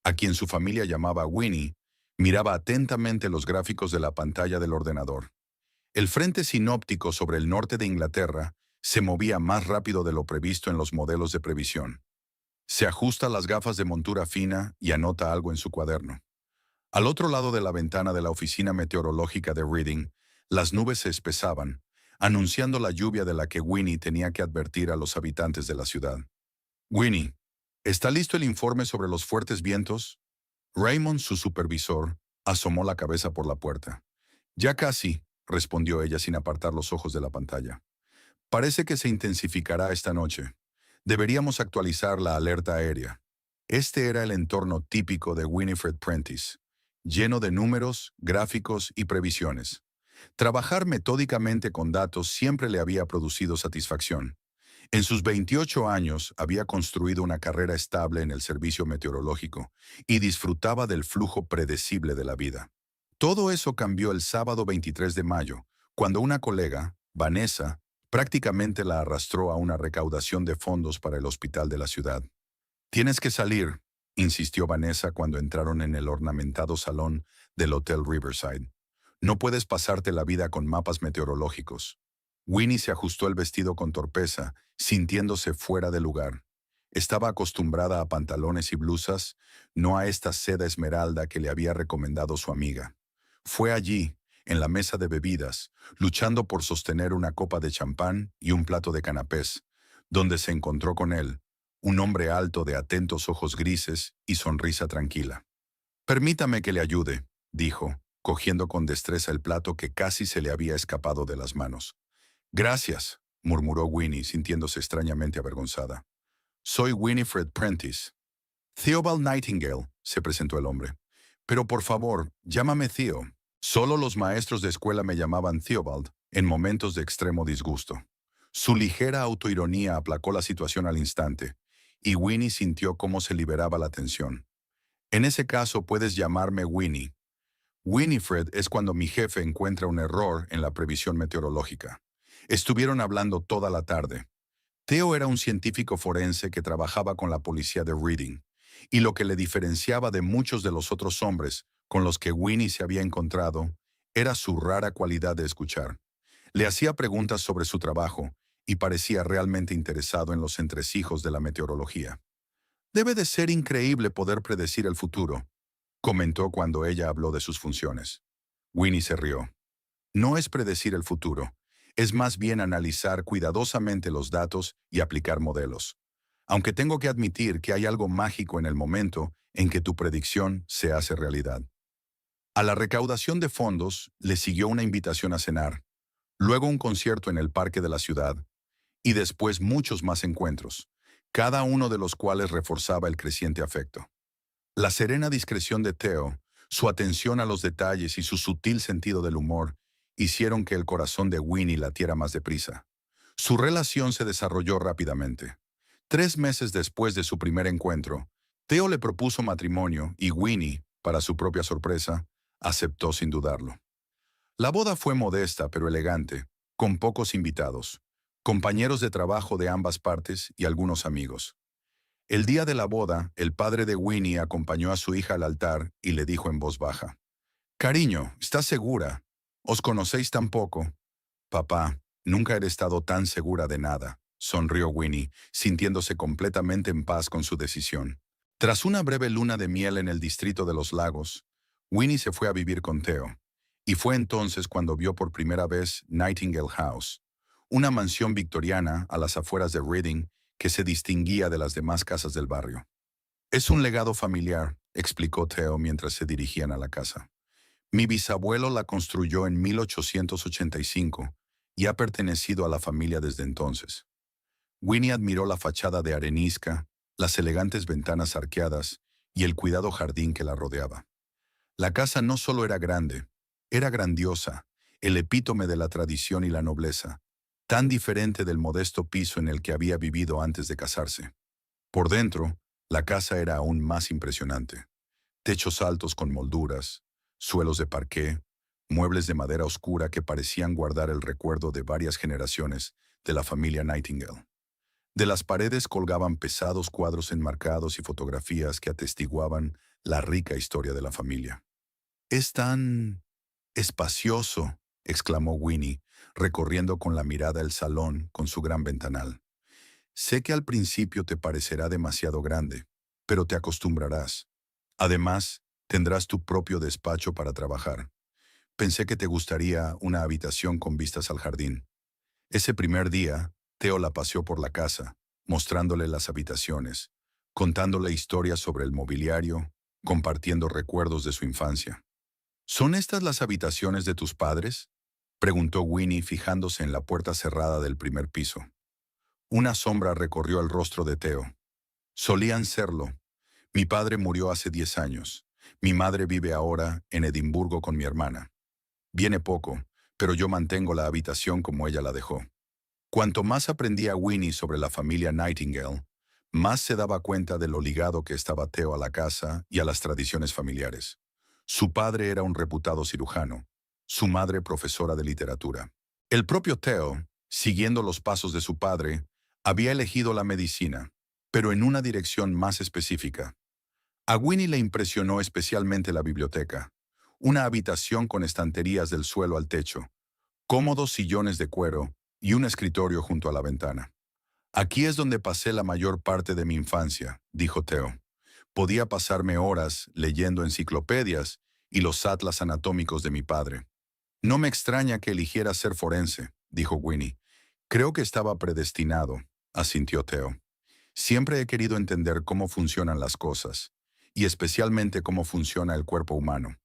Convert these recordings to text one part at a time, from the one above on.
a quien su familia llamaba Winnie, miraba atentamente los gráficos de la pantalla del ordenador. El frente sinóptico sobre el norte de Inglaterra se movía más rápido de lo previsto en los modelos de previsión. Se ajusta las gafas de montura fina y anota algo en su cuaderno. Al otro lado de la ventana de la oficina meteorológica de Reading, las nubes se espesaban, anunciando la lluvia de la que Winnie tenía que advertir a los habitantes de la ciudad. Winnie, ¿está listo el informe sobre los fuertes vientos? Raymond, su supervisor, asomó la cabeza por la puerta. Ya casi, respondió ella sin apartar los ojos de la pantalla. Parece que se intensificará esta noche. Deberíamos actualizar la alerta aérea. Este era el entorno típico de Winifred Prentice, lleno de números, gráficos y previsiones. Trabajar metódicamente con datos siempre le había producido satisfacción. En sus 28 años había construido una carrera estable en el servicio meteorológico y disfrutaba del flujo predecible de la vida. Todo eso cambió el sábado 23 de mayo, cuando una colega, Vanessa, prácticamente la arrastró a una recaudación de fondos para el hospital de la ciudad. Tienes que salir, insistió Vanessa cuando entraron en el ornamentado salón del Hotel Riverside. No puedes pasarte la vida con mapas meteorológicos. Winnie se ajustó el vestido con torpeza, sintiéndose fuera de lugar. Estaba acostumbrada a pantalones y blusas, no a esta seda esmeralda que le había recomendado su amiga. Fue allí, en la mesa de bebidas, luchando por sostener una copa de champán y un plato de canapés, donde se encontró con él, un hombre alto de atentos ojos grises y sonrisa tranquila. Permítame que le ayude, dijo, cogiendo con destreza el plato que casi se le había escapado de las manos. Gracias, murmuró Winnie, sintiéndose extrañamente avergonzada. Soy Winifred Prentice. Theobald Nightingale, se presentó el hombre. Pero por favor, llámame Theo. Solo los maestros de escuela me llamaban Theobald en momentos de extremo disgusto. Su ligera autoironía aplacó la situación al instante, y Winnie sintió cómo se liberaba la tensión. En ese caso puedes llamarme Winnie. Winifred es cuando mi jefe encuentra un error en la previsión meteorológica. Estuvieron hablando toda la tarde. Theo era un científico forense que trabajaba con la policía de Reading, y lo que le diferenciaba de muchos de los otros hombres con los que Winnie se había encontrado era su rara cualidad de escuchar. Le hacía preguntas sobre su trabajo y parecía realmente interesado en los entresijos de la meteorología. Debe de ser increíble poder predecir el futuro, comentó cuando ella habló de sus funciones. Winnie se rió. No es predecir el futuro, es más bien analizar cuidadosamente los datos y aplicar modelos. Aunque tengo que admitir que hay algo mágico en el momento en que tu predicción se hace realidad. A la recaudación de fondos le siguió una invitación a cenar, luego un concierto en el parque de la ciudad y después muchos más encuentros, cada uno de los cuales reforzaba el creciente afecto. La serena discreción de Theo, su atención a los detalles y su sutil sentido del humor hicieron que el corazón de Winnie latiera más deprisa. Su relación se desarrolló rápidamente. 3 meses después de su primer encuentro, Theo le propuso matrimonio y Winnie, para su propia sorpresa, aceptó sin dudarlo. La boda fue modesta pero elegante, con pocos invitados, compañeros de trabajo de ambas partes y algunos amigos. El día de la boda, el padre de Winnie acompañó a su hija al altar y le dijo en voz baja: «Cariño, ¿estás segura? ¿Os conocéis tan poco?» «Papá, nunca he estado tan segura de nada», sonrió Winnie, sintiéndose completamente en paz con su decisión. Tras una breve luna de miel en el distrito de los lagos, Winnie se fue a vivir con Theo, y fue entonces cuando vio por primera vez Nightingale House, una mansión victoriana a las afueras de Reading que se distinguía de las demás casas del barrio. «Es un legado familiar», explicó Theo mientras se dirigían a la casa. «Mi bisabuelo la construyó en 1885 y ha pertenecido a la familia desde entonces». Winnie admiró la fachada de arenisca, las elegantes ventanas arqueadas y el cuidado jardín que la rodeaba. La casa no solo era grande, era grandiosa, el epítome de la tradición y la nobleza, tan diferente del modesto piso en el que había vivido antes de casarse. Por dentro, la casa era aún más impresionante. Techos altos con molduras, suelos de parqué, muebles de madera oscura que parecían guardar el recuerdo de varias generaciones de la familia Nightingale. De las paredes colgaban pesados cuadros enmarcados y fotografías que atestiguaban la rica historia de la familia. «Es tan espacioso», exclamó Winnie, recorriendo con la mirada el salón con su gran ventanal. «Sé que al principio te parecerá demasiado grande, pero te acostumbrarás. Además, tendrás tu propio despacho para trabajar. Pensé que te gustaría una habitación con vistas al jardín». Ese primer día, Theo la paseó por la casa, mostrándole las habitaciones, contándole historias sobre el mobiliario, compartiendo recuerdos de su infancia. «¿Son estas las habitaciones de tus padres?», preguntó Winnie fijándose en la puerta cerrada del primer piso. Una sombra recorrió el rostro de Theo. «Solían serlo. Mi padre murió hace 10 años. Mi madre vive ahora en Edimburgo con mi hermana. Viene poco, pero yo mantengo la habitación como ella la dejó». Cuanto más aprendía Winnie sobre la familia Nightingale, más se daba cuenta de lo ligado que estaba Theo a la casa y a las tradiciones familiares. Su padre era un reputado cirujano, su madre profesora de literatura. El propio Theo, siguiendo los pasos de su padre, había elegido la medicina, pero en una dirección más específica. A Winnie le impresionó especialmente la biblioteca, una habitación con estanterías del suelo al techo, cómodos sillones de cuero y un escritorio junto a la ventana. «Aquí es donde pasé la mayor parte de mi infancia», dijo Theo. «Podía pasarme horas leyendo enciclopedias y los atlas anatómicos de mi padre». «No me extraña que eligiera ser forense», dijo Winnie. «Creo que estaba predestinado», asintió Theo. «Siempre he querido entender cómo funcionan las cosas, y especialmente cómo funciona el cuerpo humano».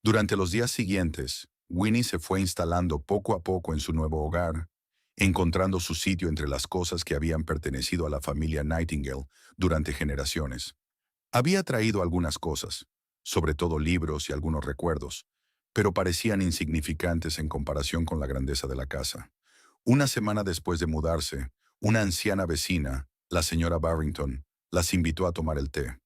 Durante los días siguientes, Winnie se fue instalando poco a poco en su nuevo hogar, encontrando su sitio entre las cosas que habían pertenecido a la familia Nightingale durante generaciones. Había traído algunas cosas, sobre todo libros y algunos recuerdos, pero parecían insignificantes en comparación con la grandeza de la casa. Una semana después de mudarse, una anciana vecina, la señora Barrington, las invitó a tomar el té.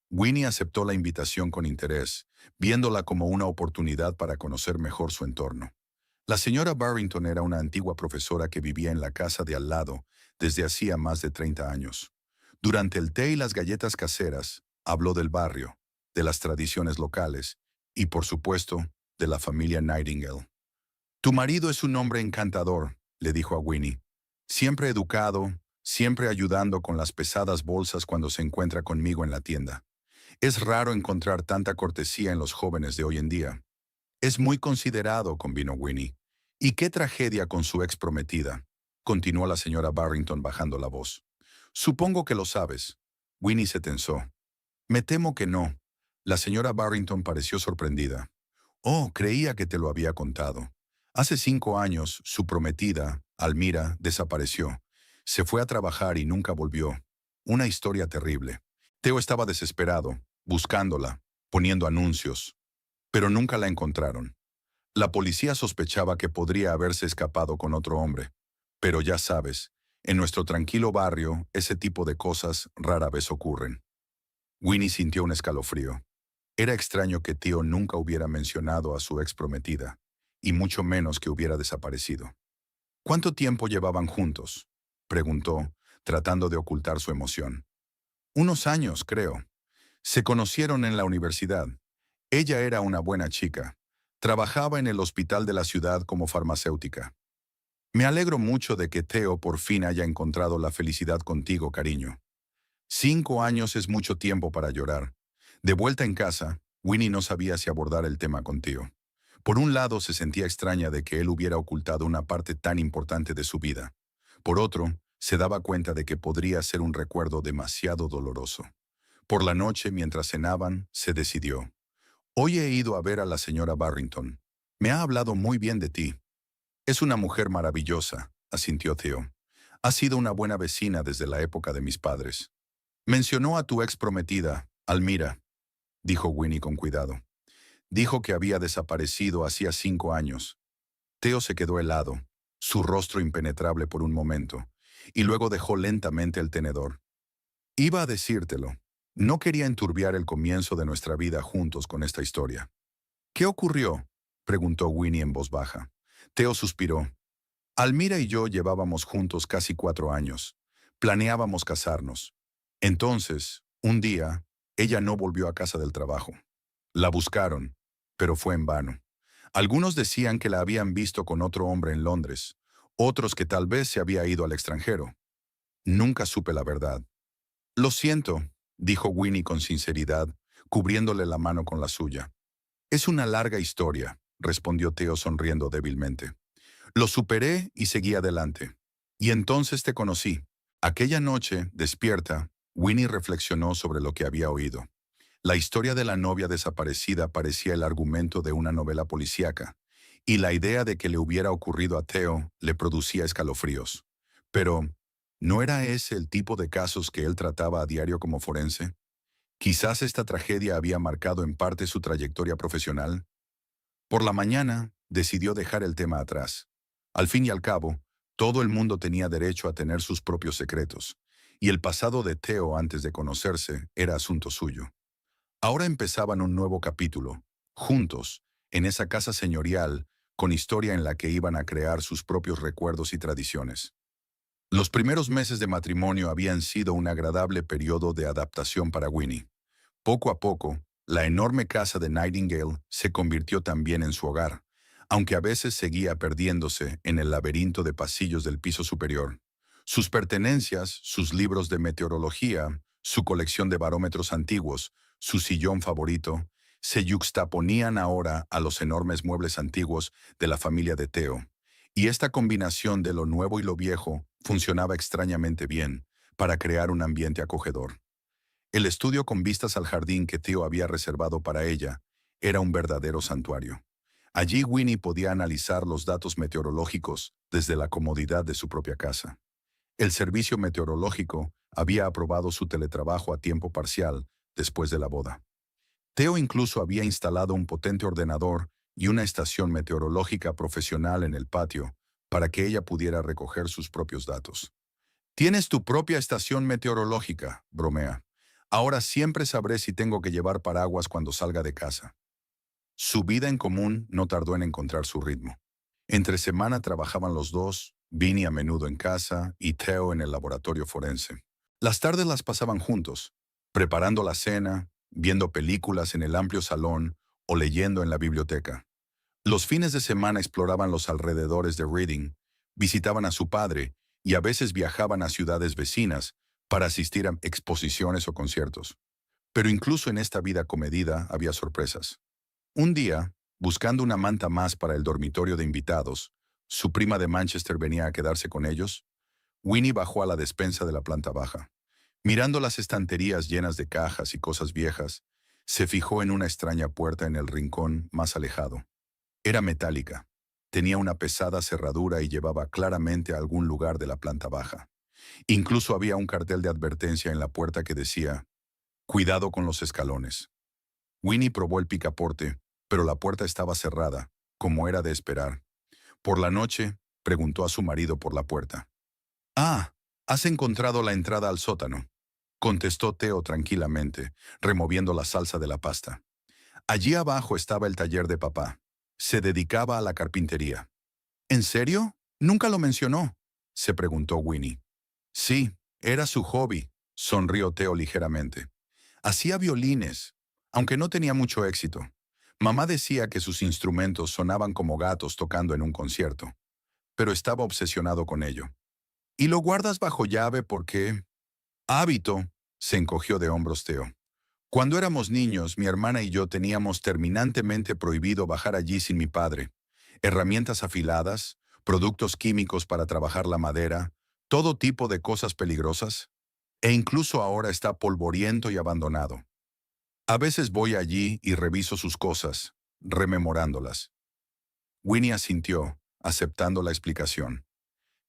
Winnie aceptó la invitación con interés, viéndola como una oportunidad para conocer mejor su entorno. La señora Barrington era una antigua profesora que vivía en la casa de al lado desde hacía más de 30 años. Durante el té y las galletas caseras, habló del barrio, de las tradiciones locales y, por supuesto, de la familia Nightingale. «Tu marido es un hombre encantador», le dijo a Winnie. «Siempre educado, siempre ayudando con las pesadas bolsas cuando se encuentra conmigo en la tienda. Es raro encontrar tanta cortesía en los jóvenes de hoy en día». «Es muy considerado», convino Winnie. «Y qué tragedia con su ex prometida», continuó la señora Barrington bajando la voz. «Supongo que lo sabes». Winnie se tensó. «Me temo que no». La señora Barrington pareció sorprendida. «Oh, creía que te lo había contado. Hace 5 años, su prometida, Almira, desapareció. Se fue a trabajar y nunca volvió. Una historia terrible. Theo estaba desesperado, buscándola, poniendo anuncios, pero nunca la encontraron. La policía sospechaba que podría haberse escapado con otro hombre. Pero ya sabes, en nuestro tranquilo barrio, ese tipo de cosas rara vez ocurren». Winnie sintió un escalofrío. Era extraño que Theo nunca hubiera mencionado a su ex prometida, y mucho menos que hubiera desaparecido. «¿Cuánto tiempo llevaban juntos?», preguntó, tratando de ocultar su emoción. «Unos años, creo. Se conocieron en la universidad. Ella era una buena chica. Trabajaba en el hospital de la ciudad como farmacéutica. Me alegro mucho de que Theo por fin haya encontrado la felicidad contigo, cariño. 5 años es mucho tiempo para llorar». De vuelta en casa, Winnie no sabía si abordar el tema con Theo. Por un lado, se sentía extraña de que él hubiera ocultado una parte tan importante de su vida. Por otro, se daba cuenta de que podría ser un recuerdo demasiado doloroso. Por la noche, mientras cenaban, se decidió. «Hoy he ido a ver a la señora Barrington. Me ha hablado muy bien de ti». «Es una mujer maravillosa», asintió Theo. «Ha sido una buena vecina desde la época de mis padres». «Mencionó a tu ex prometida, Almira», dijo Winnie con cuidado. «Dijo que había desaparecido hacía 5 años». Theo se quedó helado, su rostro impenetrable por un momento, y luego dejó lentamente el tenedor. «Iba a decírtelo. No quería enturbiar el comienzo de nuestra vida juntos con esta historia». «¿Qué ocurrió?», preguntó Winnie en voz baja. Theo suspiró. «Almira y yo llevábamos juntos casi 4 años. Planeábamos casarnos. Entonces, un día, Ella no volvió a casa del trabajo. La buscaron, pero fue en vano. Algunos decían que la habían visto con otro hombre en Londres, otros que tal vez se había ido al extranjero. Nunca supe la verdad. Lo siento, dijo Winnie con sinceridad, cubriéndole la mano con la suya. Es una larga historia, respondió Theo sonriendo débilmente. Lo superé y seguí adelante. Y entonces te conocí. Aquella noche, despierta, Winnie reflexionó sobre lo que había oído. La historia de la novia desaparecida parecía el argumento de una novela policíaca, y la idea de que le hubiera ocurrido a Theo le producía escalofríos. Pero, ¿no era ese el tipo de casos que él trataba a diario como forense? Quizás esta tragedia había marcado en parte su trayectoria profesional. Por la mañana, decidió dejar el tema atrás. Al fin y al cabo, todo el mundo tenía derecho a tener sus propios secretos, y el pasado de Theo antes de conocerse era asunto suyo. Ahora empezaban un nuevo capítulo, juntos, en esa casa señorial, con historia en la que iban a crear sus propios recuerdos y tradiciones. Los primeros meses de matrimonio habían sido un agradable periodo de adaptación para Winnie. Poco a poco, la enorme casa de Nightingale se convirtió también en su hogar, aunque a veces seguía perdiéndose en el laberinto de pasillos del piso superior. Sus pertenencias, sus libros de meteorología, su colección de barómetros antiguos, su sillón favorito, se yuxtaponían ahora a los enormes muebles antiguos de la familia de Theo. Y esta combinación de lo nuevo y lo viejo funcionaba extrañamente bien para crear un ambiente acogedor. El estudio con vistas al jardín que Theo había reservado para ella era un verdadero santuario. Allí Winnie podía analizar los datos meteorológicos desde la comodidad de su propia casa. El servicio meteorológico había aprobado su teletrabajo a tiempo parcial después de la boda. Theo incluso había instalado un potente ordenador y una estación meteorológica profesional en el patio para que ella pudiera recoger sus propios datos. Tienes tu propia estación meteorológica, bromea. Ahora siempre sabré si tengo que llevar paraguas cuando salga de casa. Su vida en común no tardó en encontrar su ritmo. Entre semana trabajaban los dos, Vinny a menudo en casa y Theo en el laboratorio forense. Las tardes las pasaban juntos, preparando la cena, viendo películas en el amplio salón o leyendo en la biblioteca. Los fines de semana exploraban los alrededores de Reading, visitaban a su padre y a veces viajaban a ciudades vecinas para asistir a exposiciones o conciertos. Pero incluso en esta vida comedida había sorpresas. Un día, buscando una manta más para el dormitorio de invitados, su prima de Manchester venía a quedarse con ellos. Winnie bajó a la despensa de la planta baja. Mirando las estanterías llenas de cajas y cosas viejas, se fijó en una extraña puerta en el rincón más alejado. Era metálica, tenía una pesada cerradura y llevaba claramente a algún lugar de la planta baja. Incluso había un cartel de advertencia en la puerta que decía, «Cuidado con los escalones». Winnie probó el picaporte, pero la puerta estaba cerrada, como era de esperar. Por la noche, preguntó a su marido por la puerta. «Ah, has encontrado la entrada al sótano», contestó Theo tranquilamente, removiendo la salsa de la pasta. Allí abajo estaba el taller de papá. Se dedicaba a la carpintería. ¿En serio? Nunca lo mencionó, se preguntó Winnie. Sí, era su hobby, sonrió Theo ligeramente. Hacía violines, aunque no tenía mucho éxito. Mamá decía que sus instrumentos sonaban como gatos tocando en un concierto, pero estaba obsesionado con ello. ¿Y lo guardas bajo llave porque...? Hábito, se encogió de hombros Theo. Cuando éramos niños, mi hermana y yo teníamos terminantemente prohibido bajar allí sin mi padre. Herramientas afiladas, productos químicos para trabajar la madera, todo tipo de cosas peligrosas, e incluso ahora está polvoriento y abandonado. A veces voy allí y reviso sus cosas, rememorándolas. Winnie asintió, aceptando la explicación.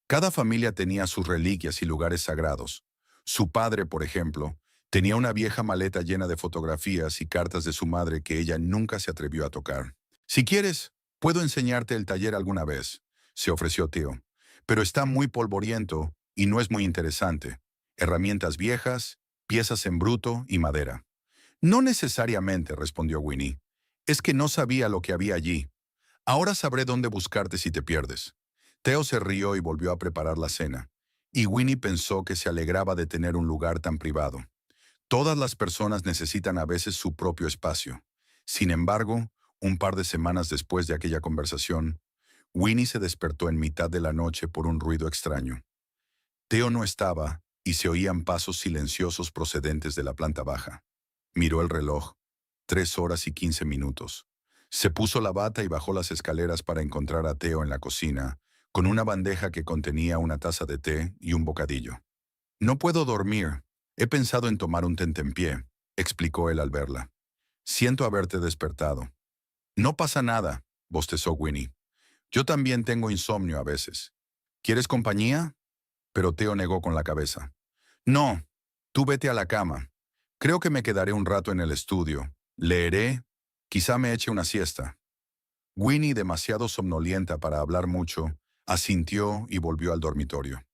Cada familia tenía sus reliquias y lugares sagrados. Su padre, por ejemplo, tenía una vieja maleta llena de fotografías y cartas de su madre que ella nunca se atrevió a tocar. Si quieres, puedo enseñarte el taller alguna vez, se ofreció Theo. Pero está muy polvoriento y no es muy interesante. Herramientas viejas, piezas en bruto y madera. No necesariamente, respondió Winnie. Es que no sabía lo que había allí. Ahora sabré dónde buscarte si te pierdes. Theo se rió y volvió a preparar la cena, y Winnie pensó que se alegraba de tener un lugar tan privado. Todas las personas necesitan a veces su propio espacio. Sin embargo, un par de semanas después de aquella conversación, Winnie se despertó en mitad de la noche por un ruido extraño. Theo no estaba y se oían pasos silenciosos procedentes de la planta baja. Miró el reloj. 3 horas y 15 minutos. Se puso la bata y bajó las escaleras para encontrar a Theo en la cocina, con una bandeja que contenía una taza de té y un bocadillo. No puedo dormir. He pensado en tomar un tentempié, explicó él al verla. Siento haberte despertado. No pasa nada, bostezó Winnie. Yo también tengo insomnio a veces. ¿Quieres compañía? Pero Theo negó con la cabeza. No, tú vete a la cama. Creo que me quedaré un rato en el estudio. Leeré. Quizá me eche una siesta. Winnie, demasiado somnolienta para hablar mucho, asintió y volvió al dormitorio.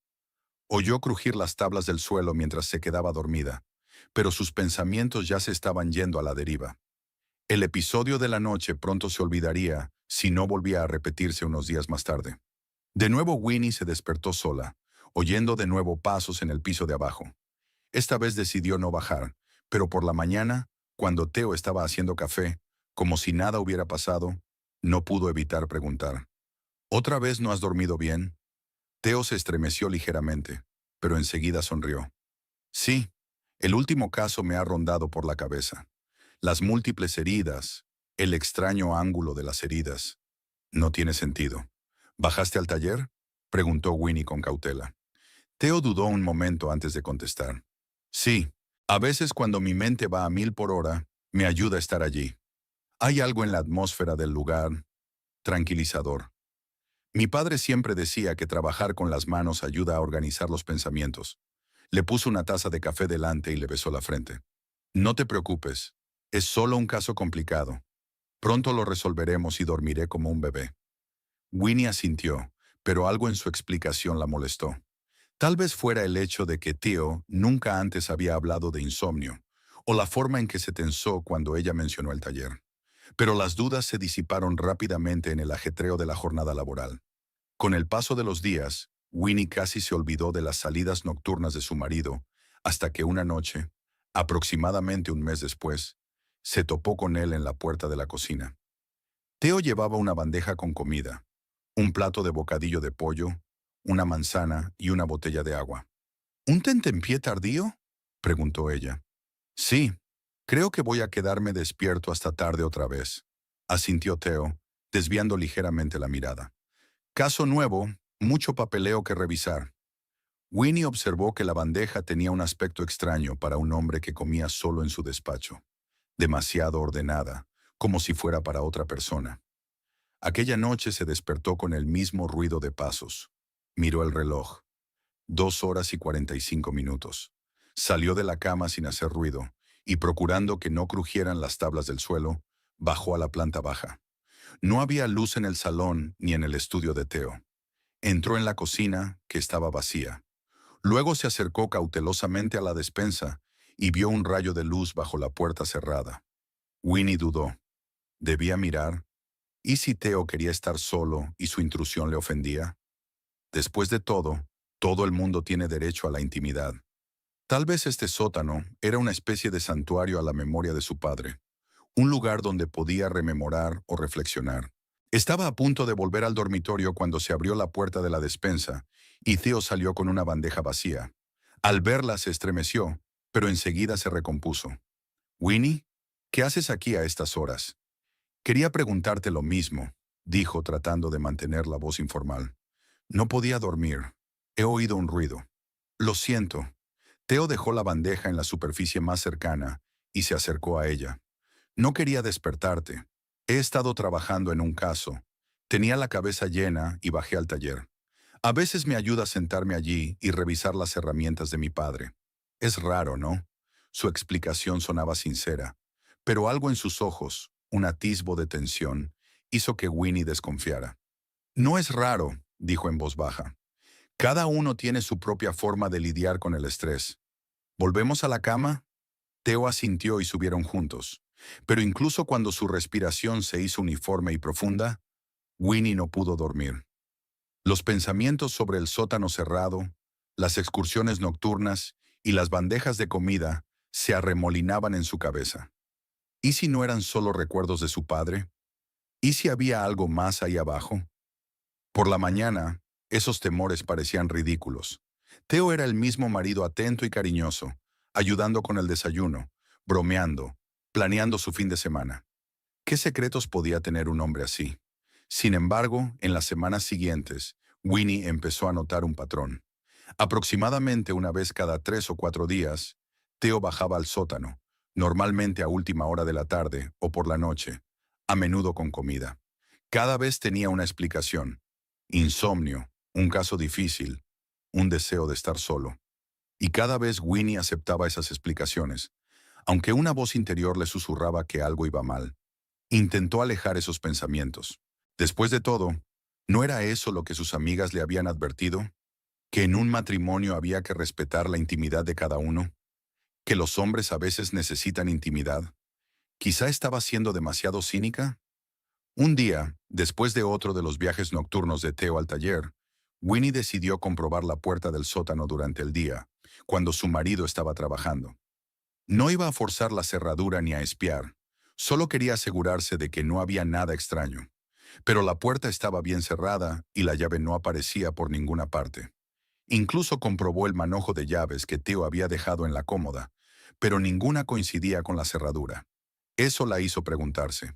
Oyó crujir las tablas del suelo mientras se quedaba dormida, pero sus pensamientos ya se estaban yendo a la deriva. El episodio de la noche pronto se olvidaría si no volvía a repetirse unos días más tarde. De nuevo Winnie se despertó sola, oyendo de nuevo pasos en el piso de abajo. Esta vez decidió no bajar, pero por la mañana, cuando Theo estaba haciendo café, como si nada hubiera pasado, no pudo evitar preguntar. ¿Otra vez no has dormido bien? Theo se estremeció ligeramente, pero enseguida sonrió. Sí, el último caso me ha rondado por la cabeza. Las múltiples heridas, el extraño ángulo de las heridas. No tiene sentido. ¿Bajaste al taller? Preguntó Winnie con cautela. Theo dudó un momento antes de contestar. Sí, a veces cuando mi mente va a 1000 por hora, me ayuda a estar allí. Hay algo en la atmósfera del lugar tranquilizador. Mi padre siempre decía que trabajar con las manos ayuda a organizar los pensamientos. Le puso una taza de café delante y le besó la frente. No te preocupes, es solo un caso complicado. Pronto lo resolveremos y dormiré como un bebé. Winnie asintió, pero algo en su explicación la molestó. Tal vez fuera el hecho de que Theo nunca antes había hablado de insomnio, o la forma en que se tensó cuando ella mencionó el taller. Pero las dudas se disiparon rápidamente en el ajetreo de la jornada laboral. Con el paso de los días, Winnie casi se olvidó de las salidas nocturnas de su marido, hasta que una noche, aproximadamente un mes después, se topó con él en la puerta de la cocina. Theo llevaba una bandeja con comida, un plato de bocadillo de pollo, una manzana y una botella de agua. ¿Un tentempié tardío?, preguntó ella. Sí, creo que voy a quedarme despierto hasta tarde otra vez, asintió Theo, desviando ligeramente la mirada. Caso nuevo, mucho papeleo que revisar. Winnie observó que la bandeja tenía un aspecto extraño para un hombre que comía solo en su despacho. Demasiado ordenada, como si fuera para otra persona. Aquella noche se despertó con el mismo ruido de pasos. Miró el reloj. 2 horas y 45 minutos. Salió de la cama sin hacer ruido, y procurando que no crujieran las tablas del suelo, bajó a la planta baja. No había luz en el salón ni en el estudio de Theo. Entró en la cocina, que estaba vacía. Luego se acercó cautelosamente a la despensa y vio un rayo de luz bajo la puerta cerrada. Winnie dudó. ¿Debía mirar? ¿Y si Theo quería estar solo y su intrusión le ofendía? Después de todo el mundo tiene derecho a la intimidad. Tal vez este sótano era una especie de santuario a la memoria de su padre, un lugar donde podía rememorar o reflexionar. Estaba a punto de volver al dormitorio cuando se abrió la puerta de la despensa y Theo salió con una bandeja vacía. Al verla se estremeció, pero enseguida se recompuso. «Winnie, ¿qué haces aquí a estas horas?» «Quería preguntarte lo mismo», dijo tratando de mantener la voz informal. «No podía dormir. He oído un ruido». «Lo siento». Theo dejó la bandeja en la superficie más cercana y se acercó a ella. «No quería despertarte. He estado trabajando en un caso. Tenía la cabeza llena y bajé al taller. A veces me ayuda a sentarme allí y revisar las herramientas de mi padre. Es raro, ¿no?» Su explicación sonaba sincera, pero algo en sus ojos, un atisbo de tensión, hizo que Winnie desconfiara. «No es raro», dijo en voz baja. «Cada uno tiene su propia forma de lidiar con el estrés. ¿Volvemos a la cama?» Theo asintió y subieron juntos. Pero incluso cuando su respiración se hizo uniforme y profunda, Winnie no pudo dormir. Los pensamientos sobre el sótano cerrado, las excursiones nocturnas y las bandejas de comida se arremolinaban en su cabeza. ¿Y si no eran solo recuerdos de su padre? ¿Y si había algo más ahí abajo? Por la mañana, esos temores parecían ridículos. Theo era el mismo marido atento y cariñoso, ayudando con el desayuno, bromeando, planeando su fin de semana. ¿Qué secretos podía tener un hombre así? Sin embargo, en las semanas siguientes, Winnie empezó a notar un patrón. Aproximadamente una vez cada 3 o 4 días, Theo bajaba al sótano, normalmente a última hora de la tarde o por la noche, a menudo con comida. Cada vez tenía una explicación. Insomnio, un caso difícil, un deseo de estar solo. Y cada vez Winnie aceptaba esas explicaciones, aunque una voz interior le susurraba que algo iba mal. Intentó alejar esos pensamientos. Después de todo, ¿no era eso lo que sus amigas le habían advertido? ¿Que en un matrimonio había que respetar la intimidad de cada uno? ¿Que los hombres a veces necesitan intimidad? ¿Quizá estaba siendo demasiado cínica? Un día, después de otro de los viajes nocturnos de Theo al taller, Winnie decidió comprobar la puerta del sótano durante el día, cuando su marido estaba trabajando. No iba a forzar la cerradura ni a espiar, solo quería asegurarse de que no había nada extraño. Pero la puerta estaba bien cerrada y la llave no aparecía por ninguna parte. Incluso comprobó el manojo de llaves que Theo había dejado en la cómoda, pero ninguna coincidía con la cerradura. Eso la hizo preguntarse,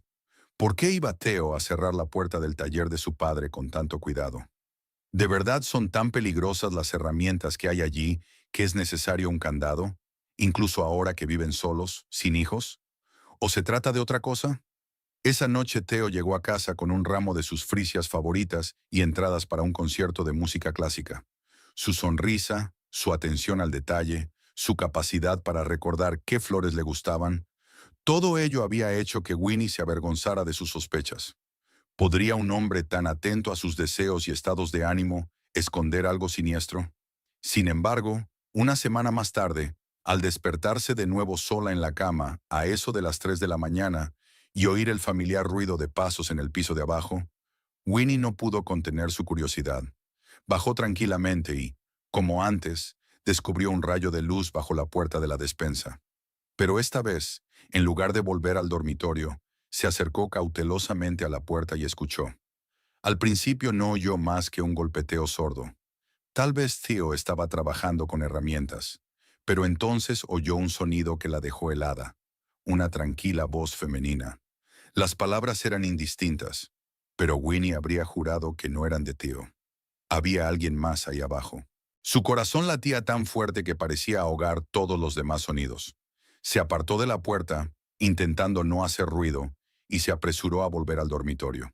¿por qué iba Theo a cerrar la puerta del taller de su padre con tanto cuidado? ¿De verdad son tan peligrosas las herramientas que hay allí que es necesario un candado, incluso ahora que viven solos, sin hijos? ¿O se trata de otra cosa? Esa noche Theo llegó a casa con un ramo de sus frisias favoritas y entradas para un concierto de música clásica. Su sonrisa, su atención al detalle, su capacidad para recordar qué flores le gustaban, todo ello había hecho que Winnie se avergonzara de sus sospechas. ¿Podría un hombre tan atento a sus deseos y estados de ánimo esconder algo siniestro? Sin embargo, una semana más tarde, al despertarse de nuevo sola en la cama, a eso de las 3 de la mañana, y oír el familiar ruido de pasos en el piso de abajo, Winnie no pudo contener su curiosidad. Bajó tranquilamente y, como antes, descubrió un rayo de luz bajo la puerta de la despensa. Pero esta vez, en lugar de volver al dormitorio, se acercó cautelosamente a la puerta y escuchó. Al principio no oyó más que un golpeteo sordo. Tal vez Theo estaba trabajando con herramientas, pero entonces oyó un sonido que la dejó helada, una tranquila voz femenina. Las palabras eran indistintas, pero Winnie habría jurado que no eran de Theo. Había alguien más ahí abajo. Su corazón latía tan fuerte que parecía ahogar todos los demás sonidos. Se apartó de la puerta, intentando no hacer ruido, y se apresuró a volver al dormitorio.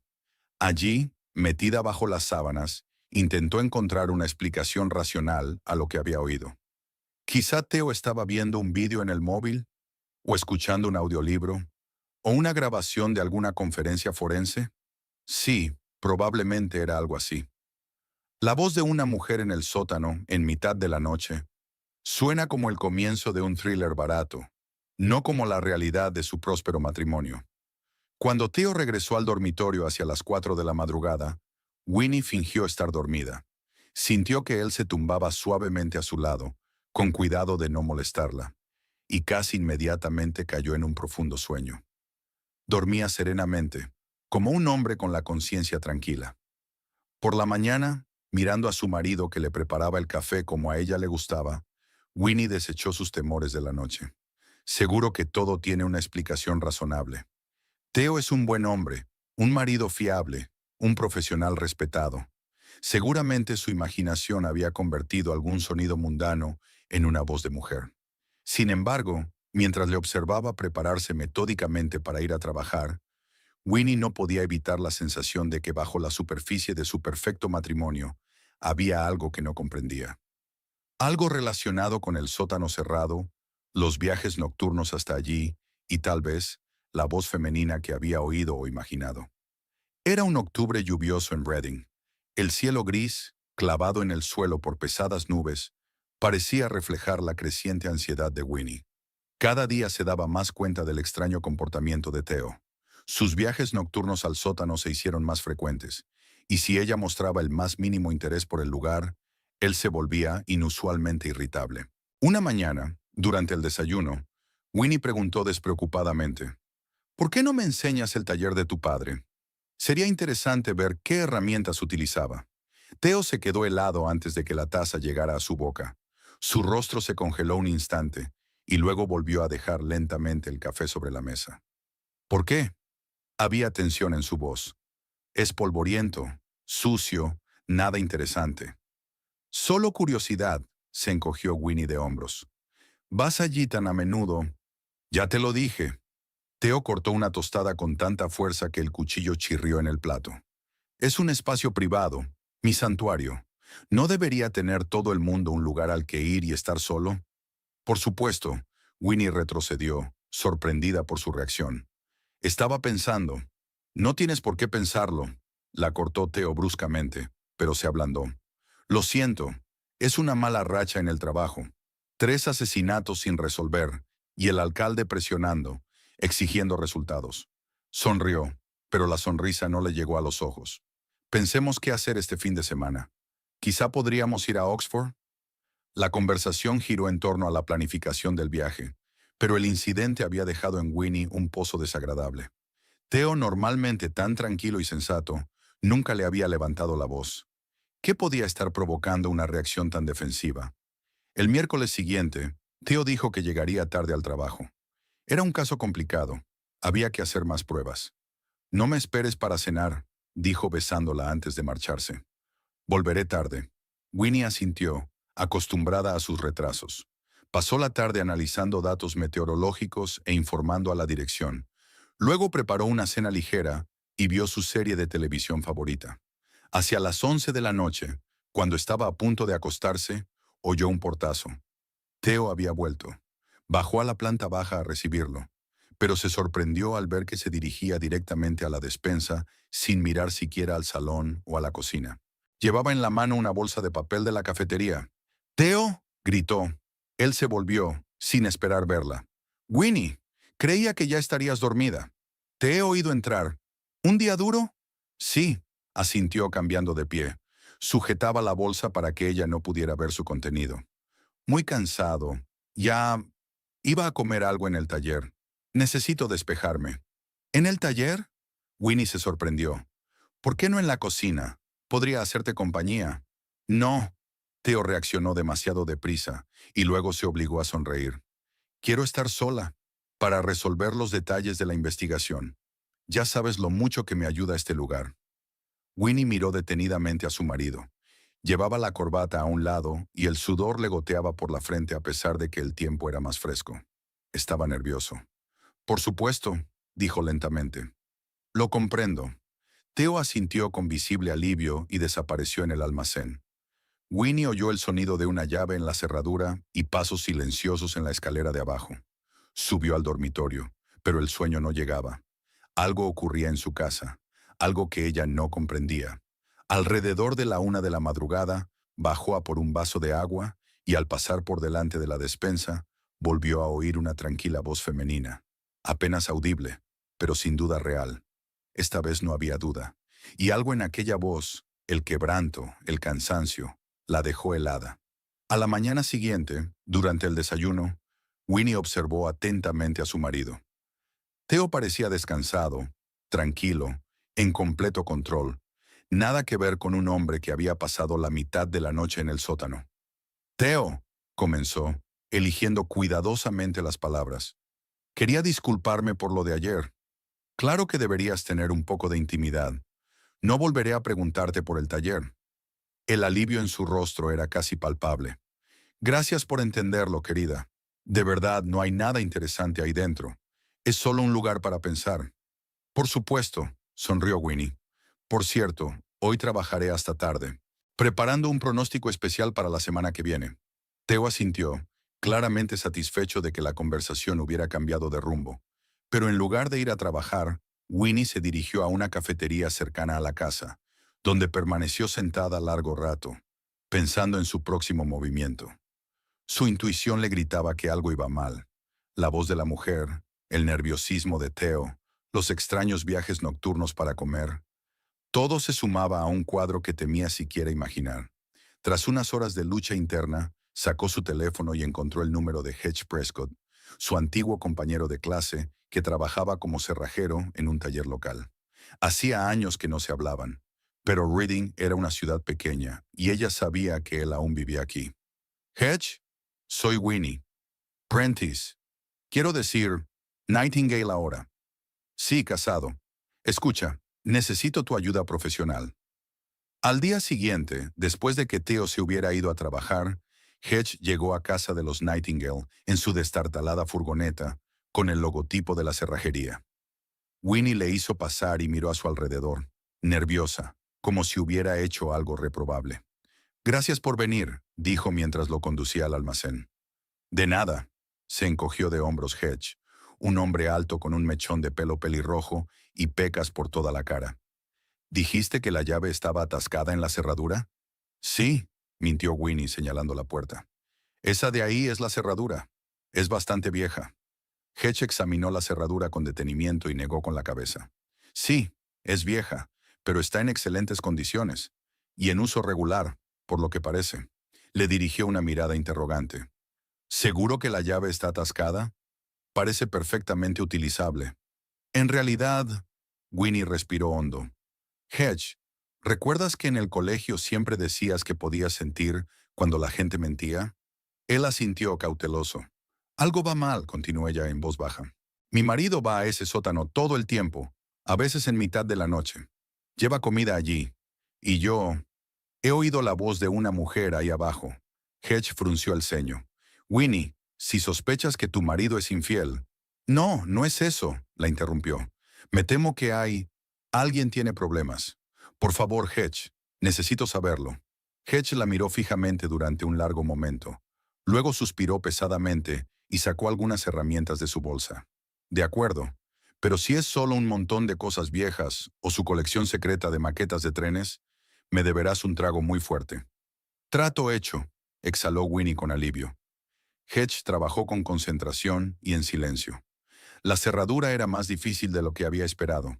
Allí, metida bajo las sábanas, intentó encontrar una explicación racional a lo que había oído. Quizá Theo estaba viendo un vídeo en el móvil, o escuchando un audiolibro, o una grabación de alguna conferencia forense. Sí, probablemente era algo así. La voz de una mujer en el sótano, en mitad de la noche, suena como el comienzo de un thriller barato, no como la realidad de su próspero matrimonio. Cuando Theo regresó al dormitorio hacia las 4 de la madrugada, Winnie fingió estar dormida. Sintió que él se tumbaba suavemente a su lado, con cuidado de no molestarla, y casi inmediatamente cayó en un profundo sueño. Dormía serenamente, como un hombre con la conciencia tranquila. Por la mañana, mirando a su marido que le preparaba el café como a ella le gustaba, Winnie desechó sus temores de la noche. Seguro que todo tiene una explicación razonable. Theo es un buen hombre, un marido fiable, un profesional respetado. Seguramente su imaginación había convertido algún sonido mundano en una voz de mujer. Sin embargo, mientras le observaba prepararse metódicamente para ir a trabajar, Winnie no podía evitar la sensación de que bajo la superficie de su perfecto matrimonio había algo que no comprendía. Algo relacionado con el sótano cerrado, los viajes nocturnos hasta allí y tal vez la voz femenina que había oído o imaginado. Era un octubre lluvioso en Reading. El cielo gris, clavado en el suelo por pesadas nubes, parecía reflejar la creciente ansiedad de Winnie. Cada día se daba más cuenta del extraño comportamiento de Theo. Sus viajes nocturnos al sótano se hicieron más frecuentes, y si ella mostraba el más mínimo interés por el lugar, él se volvía inusualmente irritable. Una mañana, durante el desayuno, Winnie preguntó despreocupadamente. ¿Por qué no me enseñas el taller de tu padre? Sería interesante ver qué herramientas utilizaba. Theo se quedó helado antes de que la taza llegara a su boca. Su rostro se congeló un instante y luego volvió a dejar lentamente el café sobre la mesa. ¿Por qué? Había tensión en su voz. Es polvoriento, sucio, nada interesante. Solo curiosidad, se encogió Winnie de hombros. ¿Vas allí tan a menudo? Ya te lo dije. Theo cortó una tostada con tanta fuerza que el cuchillo chirrió en el plato. Es un espacio privado, mi santuario. ¿No debería tener todo el mundo un lugar al que ir y estar solo? Por supuesto, Winnie retrocedió, sorprendida por su reacción. Estaba pensando. No tienes por qué pensarlo, la cortó Theo bruscamente, pero se ablandó. Lo siento, es una mala racha en el trabajo. 3 asesinatos sin resolver, y el alcalde presionando, exigiendo resultados. Sonrió, pero la sonrisa no le llegó a los ojos. Pensemos qué hacer este fin de semana. Quizá podríamos ir a Oxford. La conversación giró en torno a la planificación del viaje, pero el incidente había dejado en Winnie un pozo desagradable. Theo, normalmente tan tranquilo y sensato, nunca le había levantado la voz. ¿Qué podía estar provocando una reacción tan defensiva? El miércoles siguiente, Theo dijo que llegaría tarde al trabajo. Era un caso complicado. Había que hacer más pruebas. No me esperes para cenar, dijo besándola antes de marcharse. Volveré tarde. Winnie asintió, acostumbrada a sus retrasos. Pasó la tarde analizando datos meteorológicos e informando a la dirección. Luego preparó una cena ligera y vio su serie de televisión favorita. Hacia las 11 de la noche, cuando estaba a punto de acostarse, oyó un portazo. Theo había vuelto. Bajó a la planta baja a recibirlo, pero se sorprendió al ver que se dirigía directamente a la despensa sin mirar siquiera al salón o a la cocina. Llevaba en la mano una bolsa de papel de la cafetería. «¡Theo!», gritó. Él se volvió, sin esperar verla. «Winnie, creía que ya estarías dormida. Te he oído entrar. ¿Un día duro?» «Sí», asintió cambiando de pie. Sujetaba la bolsa para que ella no pudiera ver su contenido. «Muy cansado. Ya iba a comer algo en el taller. Necesito despejarme». «¿En el taller?», Winnie se sorprendió. «¿Por qué no en la cocina? Podría hacerte compañía». «No». Theo reaccionó demasiado deprisa y luego se obligó a sonreír. «Quiero estar sola para resolver los detalles de la investigación. Ya sabes lo mucho que me ayuda este lugar». Winnie miró detenidamente a su marido. Llevaba la corbata a un lado y el sudor le goteaba por la frente a pesar de que el tiempo era más fresco. Estaba nervioso. «Por supuesto», dijo lentamente. «Lo comprendo». Theo asintió con visible alivio y desapareció en el almacén. Winnie oyó el sonido de una llave en la cerradura y pasos silenciosos en la escalera de abajo. Subió al dormitorio, pero el sueño no llegaba. Algo ocurría en su casa, algo que ella no comprendía. Alrededor de la 1 de la madrugada, bajó a por un vaso de agua y al pasar por delante de la despensa, volvió a oír una tranquila voz femenina, apenas audible, pero sin duda real. Esta vez no había duda, y algo en aquella voz, el quebranto, el cansancio, la dejó helada. A la mañana siguiente, durante el desayuno, Winnie observó atentamente a su marido. Theo parecía descansado, tranquilo, en completo control. Nada que ver con un hombre que había pasado la mitad de la noche en el sótano. «Theo», comenzó, eligiendo cuidadosamente las palabras. «Quería disculparme por lo de ayer. Claro que deberías tener un poco de intimidad. No volveré a preguntarte por el taller». El alivio en su rostro era casi palpable. «Gracias por entenderlo, querida. De verdad, no hay nada interesante ahí dentro. Es solo un lugar para pensar». «Por supuesto», sonrió Winnie. «Por cierto, hoy trabajaré hasta tarde, preparando un pronóstico especial para la semana que viene». Theo asintió, claramente satisfecho de que la conversación hubiera cambiado de rumbo. Pero en lugar de ir a trabajar, Winnie se dirigió a una cafetería cercana a la casa, donde permaneció sentada largo rato, pensando en su próximo movimiento. Su intuición le gritaba que algo iba mal. La voz de la mujer, el nerviosismo de Theo, los extraños viajes nocturnos para comer. Todo se sumaba a un cuadro que temía siquiera imaginar. Tras unas horas de lucha interna, sacó su teléfono y encontró el número de Hedge Prescott, su antiguo compañero de clase que trabajaba como cerrajero en un taller local. Hacía años que no se hablaban, pero Reading era una ciudad pequeña y ella sabía que él aún vivía aquí. Hedge, soy Winnie. Prentice. Quiero decir, Nightingale ahora. Sí, casado. Escucha, necesito tu ayuda profesional. Al día siguiente, después de que Theo se hubiera ido a trabajar, Hedge llegó a casa de los Nightingale en su destartalada furgoneta, con el logotipo de la cerrajería. Winnie le hizo pasar y miró a su alrededor, nerviosa, como si hubiera hecho algo reprobable. Gracias por venir, dijo mientras lo conducía al almacén. De nada, se encogió de hombros Hedge, un hombre alto con un mechón de pelo pelirrojo y pecas por toda la cara. ¿Dijiste que la llave estaba atascada en la cerradura? Sí, mintió Winnie señalando la puerta. Esa de ahí es la cerradura. Es bastante vieja. Hedge examinó la cerradura con detenimiento y negó con la cabeza. Sí, es vieja, pero está en excelentes condiciones. Y en uso regular, por lo que parece. Le dirigió una mirada interrogante. ¿Seguro que la llave está atascada? Parece perfectamente utilizable. En realidad, Winnie respiró hondo. Hedge, ¿recuerdas que en el colegio siempre decías que podías sentir cuando la gente mentía? Él asintió cauteloso. Algo va mal, continuó ella en voz baja. Mi marido va a ese sótano todo el tiempo, a veces en mitad de la noche. Lleva comida allí. Y yo... He oído la voz de una mujer ahí abajo. Hedge frunció el ceño. Winnie, si sospechas que tu marido es infiel... No, no es eso, la interrumpió. Me temo que alguien tiene problemas. Por favor, Hedge, necesito saberlo. Hedge la miró fijamente durante un largo momento. Luego suspiró pesadamente y sacó algunas herramientas de su bolsa. De acuerdo, pero si es solo un montón de cosas viejas o su colección secreta de maquetas de trenes, me deberás un trago muy fuerte. Trato hecho, exhaló Winnie con alivio. Hedge trabajó con concentración y en silencio. La cerradura era más difícil de lo que había esperado,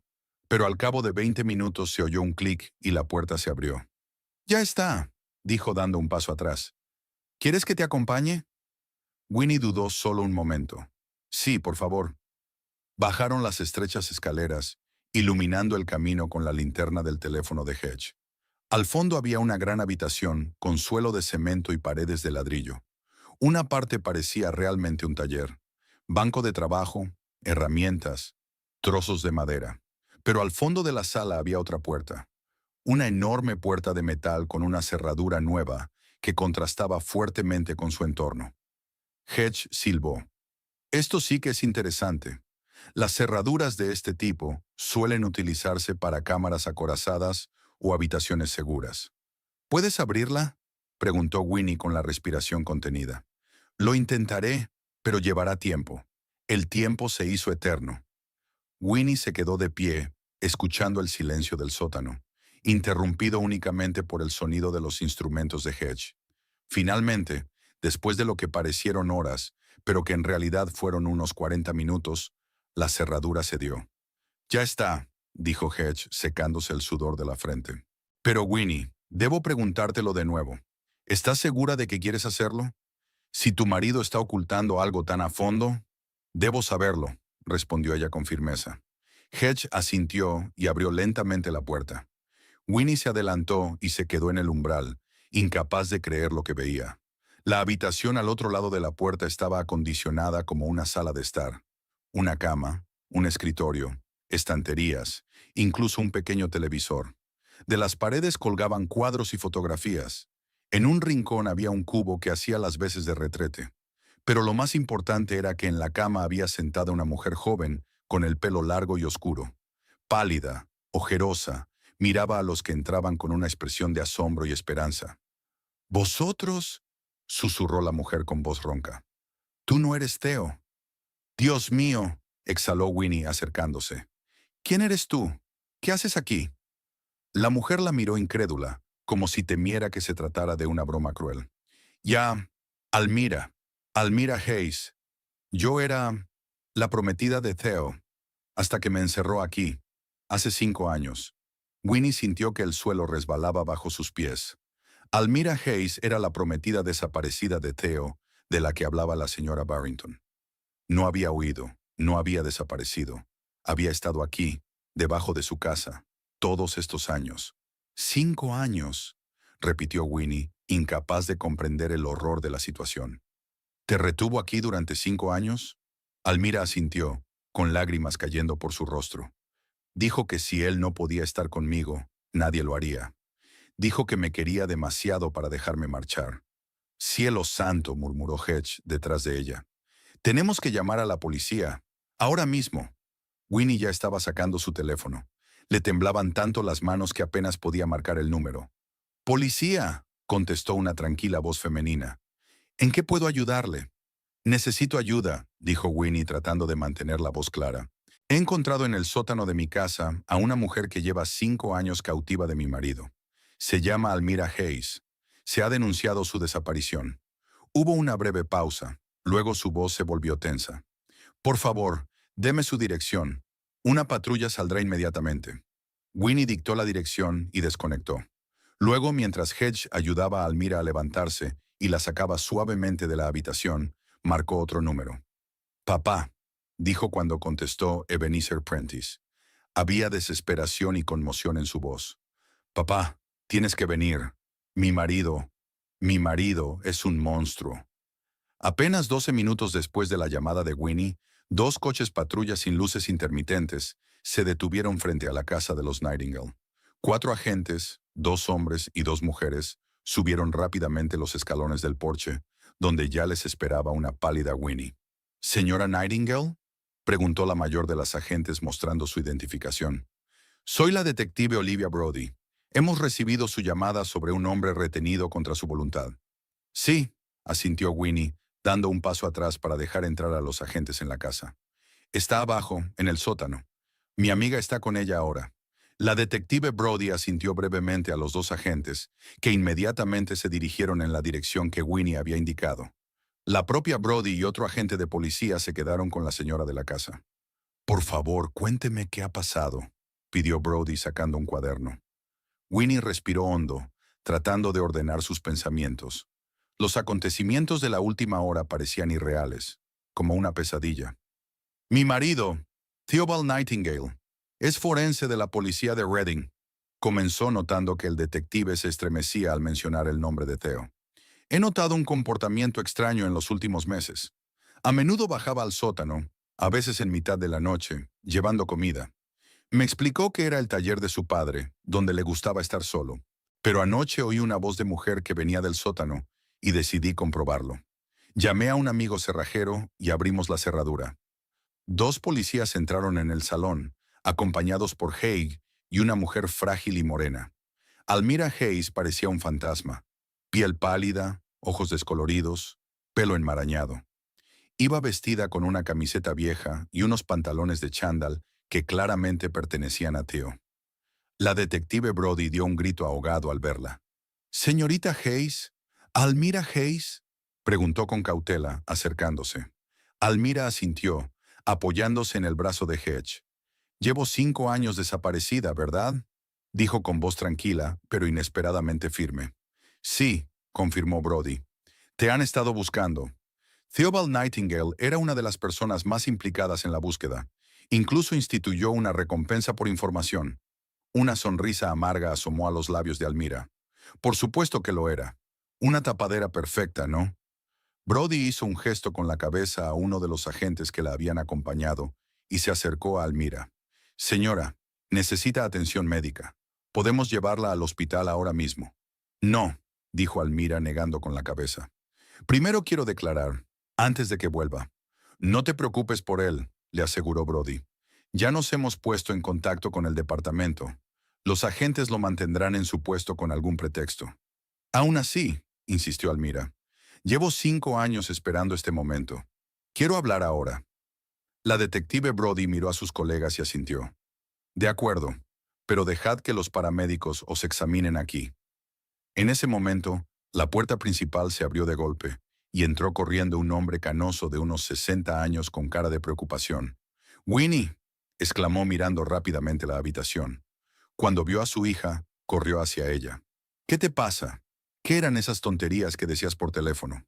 pero al cabo de 20 minutos se oyó un clic y la puerta se abrió. Ya está, dijo dando un paso atrás. ¿Quieres que te acompañe? Winnie dudó solo un momento. Sí, por favor. Bajaron las estrechas escaleras, iluminando el camino con la linterna del teléfono de Hedge. Al fondo había una gran habitación con suelo de cemento y paredes de ladrillo. Una parte parecía realmente un taller. Banco de trabajo, herramientas, trozos de madera. Pero al fondo de la sala había otra puerta. Una enorme puerta de metal con una cerradura nueva que contrastaba fuertemente con su entorno. Hedge silbó. Esto sí que es interesante. Las cerraduras de este tipo suelen utilizarse para cámaras acorazadas o habitaciones seguras. ¿Puedes abrirla?, preguntó Winnie con la respiración contenida. Lo intentaré, pero llevará tiempo. El tiempo se hizo eterno. Winnie se quedó de pie, escuchando el silencio del sótano, interrumpido únicamente por el sonido de los instrumentos de Hedge. Finalmente, después de lo que parecieron horas, pero que en realidad fueron unos 40 minutos, la cerradura cedió. Ya está, dijo Hedge, secándose el sudor de la frente. Pero Winnie, debo preguntártelo de nuevo. ¿Estás segura de que quieres hacerlo? Si tu marido está ocultando algo tan a fondo, debo saberlo, respondió ella con firmeza. Hedge asintió y abrió lentamente la puerta. Winnie se adelantó y se quedó en el umbral, incapaz de creer lo que veía. La habitación al otro lado de la puerta estaba acondicionada como una sala de estar. Una cama, un escritorio, estanterías, incluso un pequeño televisor. De las paredes colgaban cuadros y fotografías. En un rincón había un cubo que hacía las veces de retrete. Pero lo más importante era que en la cama había sentada una mujer joven, con el pelo largo y oscuro. Pálida, ojerosa, miraba a los que entraban con una expresión de asombro y esperanza. ¿Vosotros?, susurró la mujer con voz ronca. Tú no eres Theo. Dios mío, exhaló Winnie acercándose. ¿Quién eres tú? ¿Qué haces aquí? La mujer la miró incrédula, como si temiera que se tratara de una broma cruel. Ya, Almira Hayes. Yo era la prometida de Theo, hasta que me encerró aquí, hace 5 años. Winnie sintió que el suelo resbalaba bajo sus pies. Almira Hayes era la prometida desaparecida de Theo, de la que hablaba la señora Barrington. No había huido, no había desaparecido. Había estado aquí, debajo de su casa, todos estos años. 5 años, repitió Winnie, incapaz de comprender el horror de la situación. ¿Te retuvo aquí durante 5 años? Almira asintió, con lágrimas cayendo por su rostro. Dijo que si él no podía estar conmigo, nadie lo haría. Dijo que me quería demasiado para dejarme marchar. Cielo santo, murmuró Hedge detrás de ella. Tenemos que llamar a la policía. Ahora mismo. Winnie ya estaba sacando su teléfono. Le temblaban tanto las manos que apenas podía marcar el número. «¡Policía!», contestó una tranquila voz femenina. «¿En qué puedo ayudarle?» «Necesito ayuda», dijo Winnie tratando de mantener la voz clara. «He encontrado en el sótano de mi casa a una mujer que lleva 5 años cautiva de mi marido. Se llama Almira Hayes. Se ha denunciado su desaparición». Hubo una breve pausa. Luego su voz se volvió tensa. «Por favor, deme su dirección. Una patrulla saldrá inmediatamente». Winnie dictó la dirección y desconectó. Luego, mientras Hedge ayudaba a Almira a levantarse y la sacaba suavemente de la habitación, marcó otro número. «Papá», dijo cuando contestó Ebenezer Prentice. Había desesperación y conmoción en su voz. «Papá, tienes que venir. Mi marido es un monstruo». Apenas 12 minutos después de la llamada de Winnie, 2 coches patrulla sin luces intermitentes se detuvieron frente a la casa de los Nightingale. 4 agentes, 2 hombres y 2 mujeres, subieron rápidamente los escalones del porche, donde ya les esperaba una pálida Winnie. «¿Señora Nightingale?», preguntó la mayor de las agentes mostrando su identificación. «Soy la detective Olivia Brody. Hemos recibido su llamada sobre un hombre retenido contra su voluntad». «Sí», asintió Winnie, dando un paso atrás para dejar entrar a los agentes en la casa. «Está abajo, en el sótano. Mi amiga está con ella ahora». La detective Brody asintió brevemente a los 2 agentes, que inmediatamente se dirigieron en la dirección que Winnie había indicado. La propia Brody y otro agente de policía se quedaron con la señora de la casa. «Por favor, cuénteme qué ha pasado», pidió Brody sacando un cuaderno. Winnie respiró hondo, tratando de ordenar sus pensamientos. Los acontecimientos de la última hora parecían irreales, como una pesadilla. «Mi marido, Theobald Nightingale, es forense de la policía de Reading», comenzó notando que el detective se estremecía al mencionar el nombre de Theo. «He notado un comportamiento extraño en los últimos meses. A menudo bajaba al sótano, a veces en mitad de la noche, llevando comida. Me explicó que era el taller de su padre, donde le gustaba estar solo. Pero anoche oí una voz de mujer que venía del sótano y decidí comprobarlo. Llamé a un amigo cerrajero y abrimos la cerradura. 2 policías entraron en el salón, acompañados por Haig y una mujer frágil y morena. Almira Hayes parecía un fantasma. Piel pálida, ojos descoloridos, pelo enmarañado. Iba vestida con una camiseta vieja y unos pantalones de chándal que claramente pertenecían a Theo. La detective Brody dio un grito ahogado al verla. «¿Señorita Hayes? ¿Almira Hayes?», preguntó con cautela, acercándose. Almira asintió, apoyándose en el brazo de Hedge. «Llevo 5 años desaparecida, ¿verdad?», dijo con voz tranquila, pero inesperadamente firme. «Sí», confirmó Brody. «Te han estado buscando». Theobald Nightingale era una de las personas más implicadas en la búsqueda. Incluso instituyó una recompensa por información. Una sonrisa amarga asomó a los labios de Almira. Por supuesto que lo era. Una tapadera perfecta, ¿no? Brody hizo un gesto con la cabeza a uno de los agentes que la habían acompañado y se acercó a Almira. «Señora, necesita atención médica. Podemos llevarla al hospital ahora mismo». «No», dijo Almira negando con la cabeza. «Primero quiero declarar, antes de que vuelva». «No te preocupes por él», le aseguró Brody. «Ya nos hemos puesto en contacto con el departamento. Los agentes lo mantendrán en su puesto con algún pretexto». «Aún así», insistió Almira, «llevo 5 años esperando este momento. Quiero hablar ahora». La detective Brody miró a sus colegas y asintió. «De acuerdo, pero dejad que los paramédicos os examinen aquí». En ese momento, la puerta principal se abrió de golpe y entró corriendo un hombre canoso de unos 60 años con cara de preocupación. «¡Winnie!», exclamó mirando rápidamente la habitación. Cuando vio a su hija, corrió hacia ella. «¿Qué te pasa? ¿Qué eran esas tonterías que decías por teléfono?».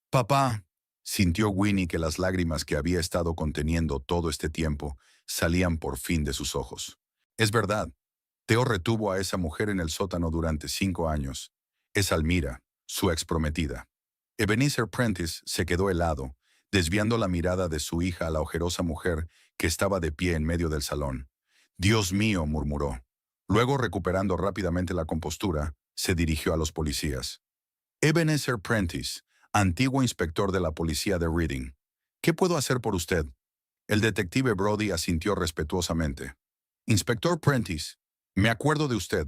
«Papá», Sintió Winnie que las lágrimas que había estado conteniendo todo este tiempo salían por fin de sus ojos. Es verdad, Theo retuvo a esa mujer en el sótano durante 5 años. Es Almira, su ex prometida. Ebenezer Prentice se quedó helado, desviando la mirada de su hija a la ojerosa mujer que estaba de pie en medio del salón. «Dios mío», murmuró. Luego, recuperando rápidamente la compostura, se dirigió a los policías. «Ebenezer Prentice, antiguo inspector de la policía de Reading. ¿Qué puedo hacer por usted?» El detective Brody asintió respetuosamente. «Inspector Prentice, me acuerdo de usted.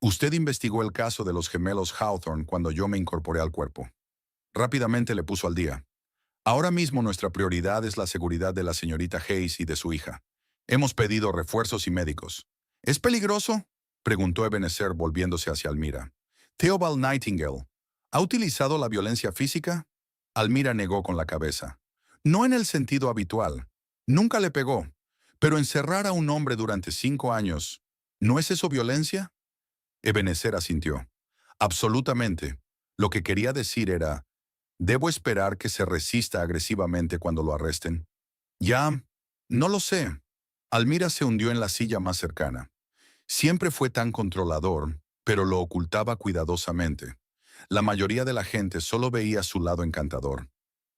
Usted investigó el caso de los gemelos Hawthorne cuando yo me incorporé al cuerpo. Rápidamente le puso al día. Ahora mismo nuestra prioridad es la seguridad de la señorita Hayes y de su hija. Hemos pedido refuerzos y médicos». «¿Es peligroso?», preguntó Ebenezer volviéndose hacia Almira. «Theobald Nightingale, ¿ha utilizado la violencia física?». Almira negó con la cabeza. «No en el sentido habitual. Nunca le pegó. Pero encerrar a un hombre durante 5 años, ¿no es eso violencia?». Ebenezer asintió. «Absolutamente. Lo que quería decir era, ¿debo esperar que se resista agresivamente cuando lo arresten?». «Ya, no lo sé». Almira se hundió en la silla más cercana. Siempre fue tan controlador, pero lo ocultaba cuidadosamente. La mayoría de la gente solo veía su lado encantador.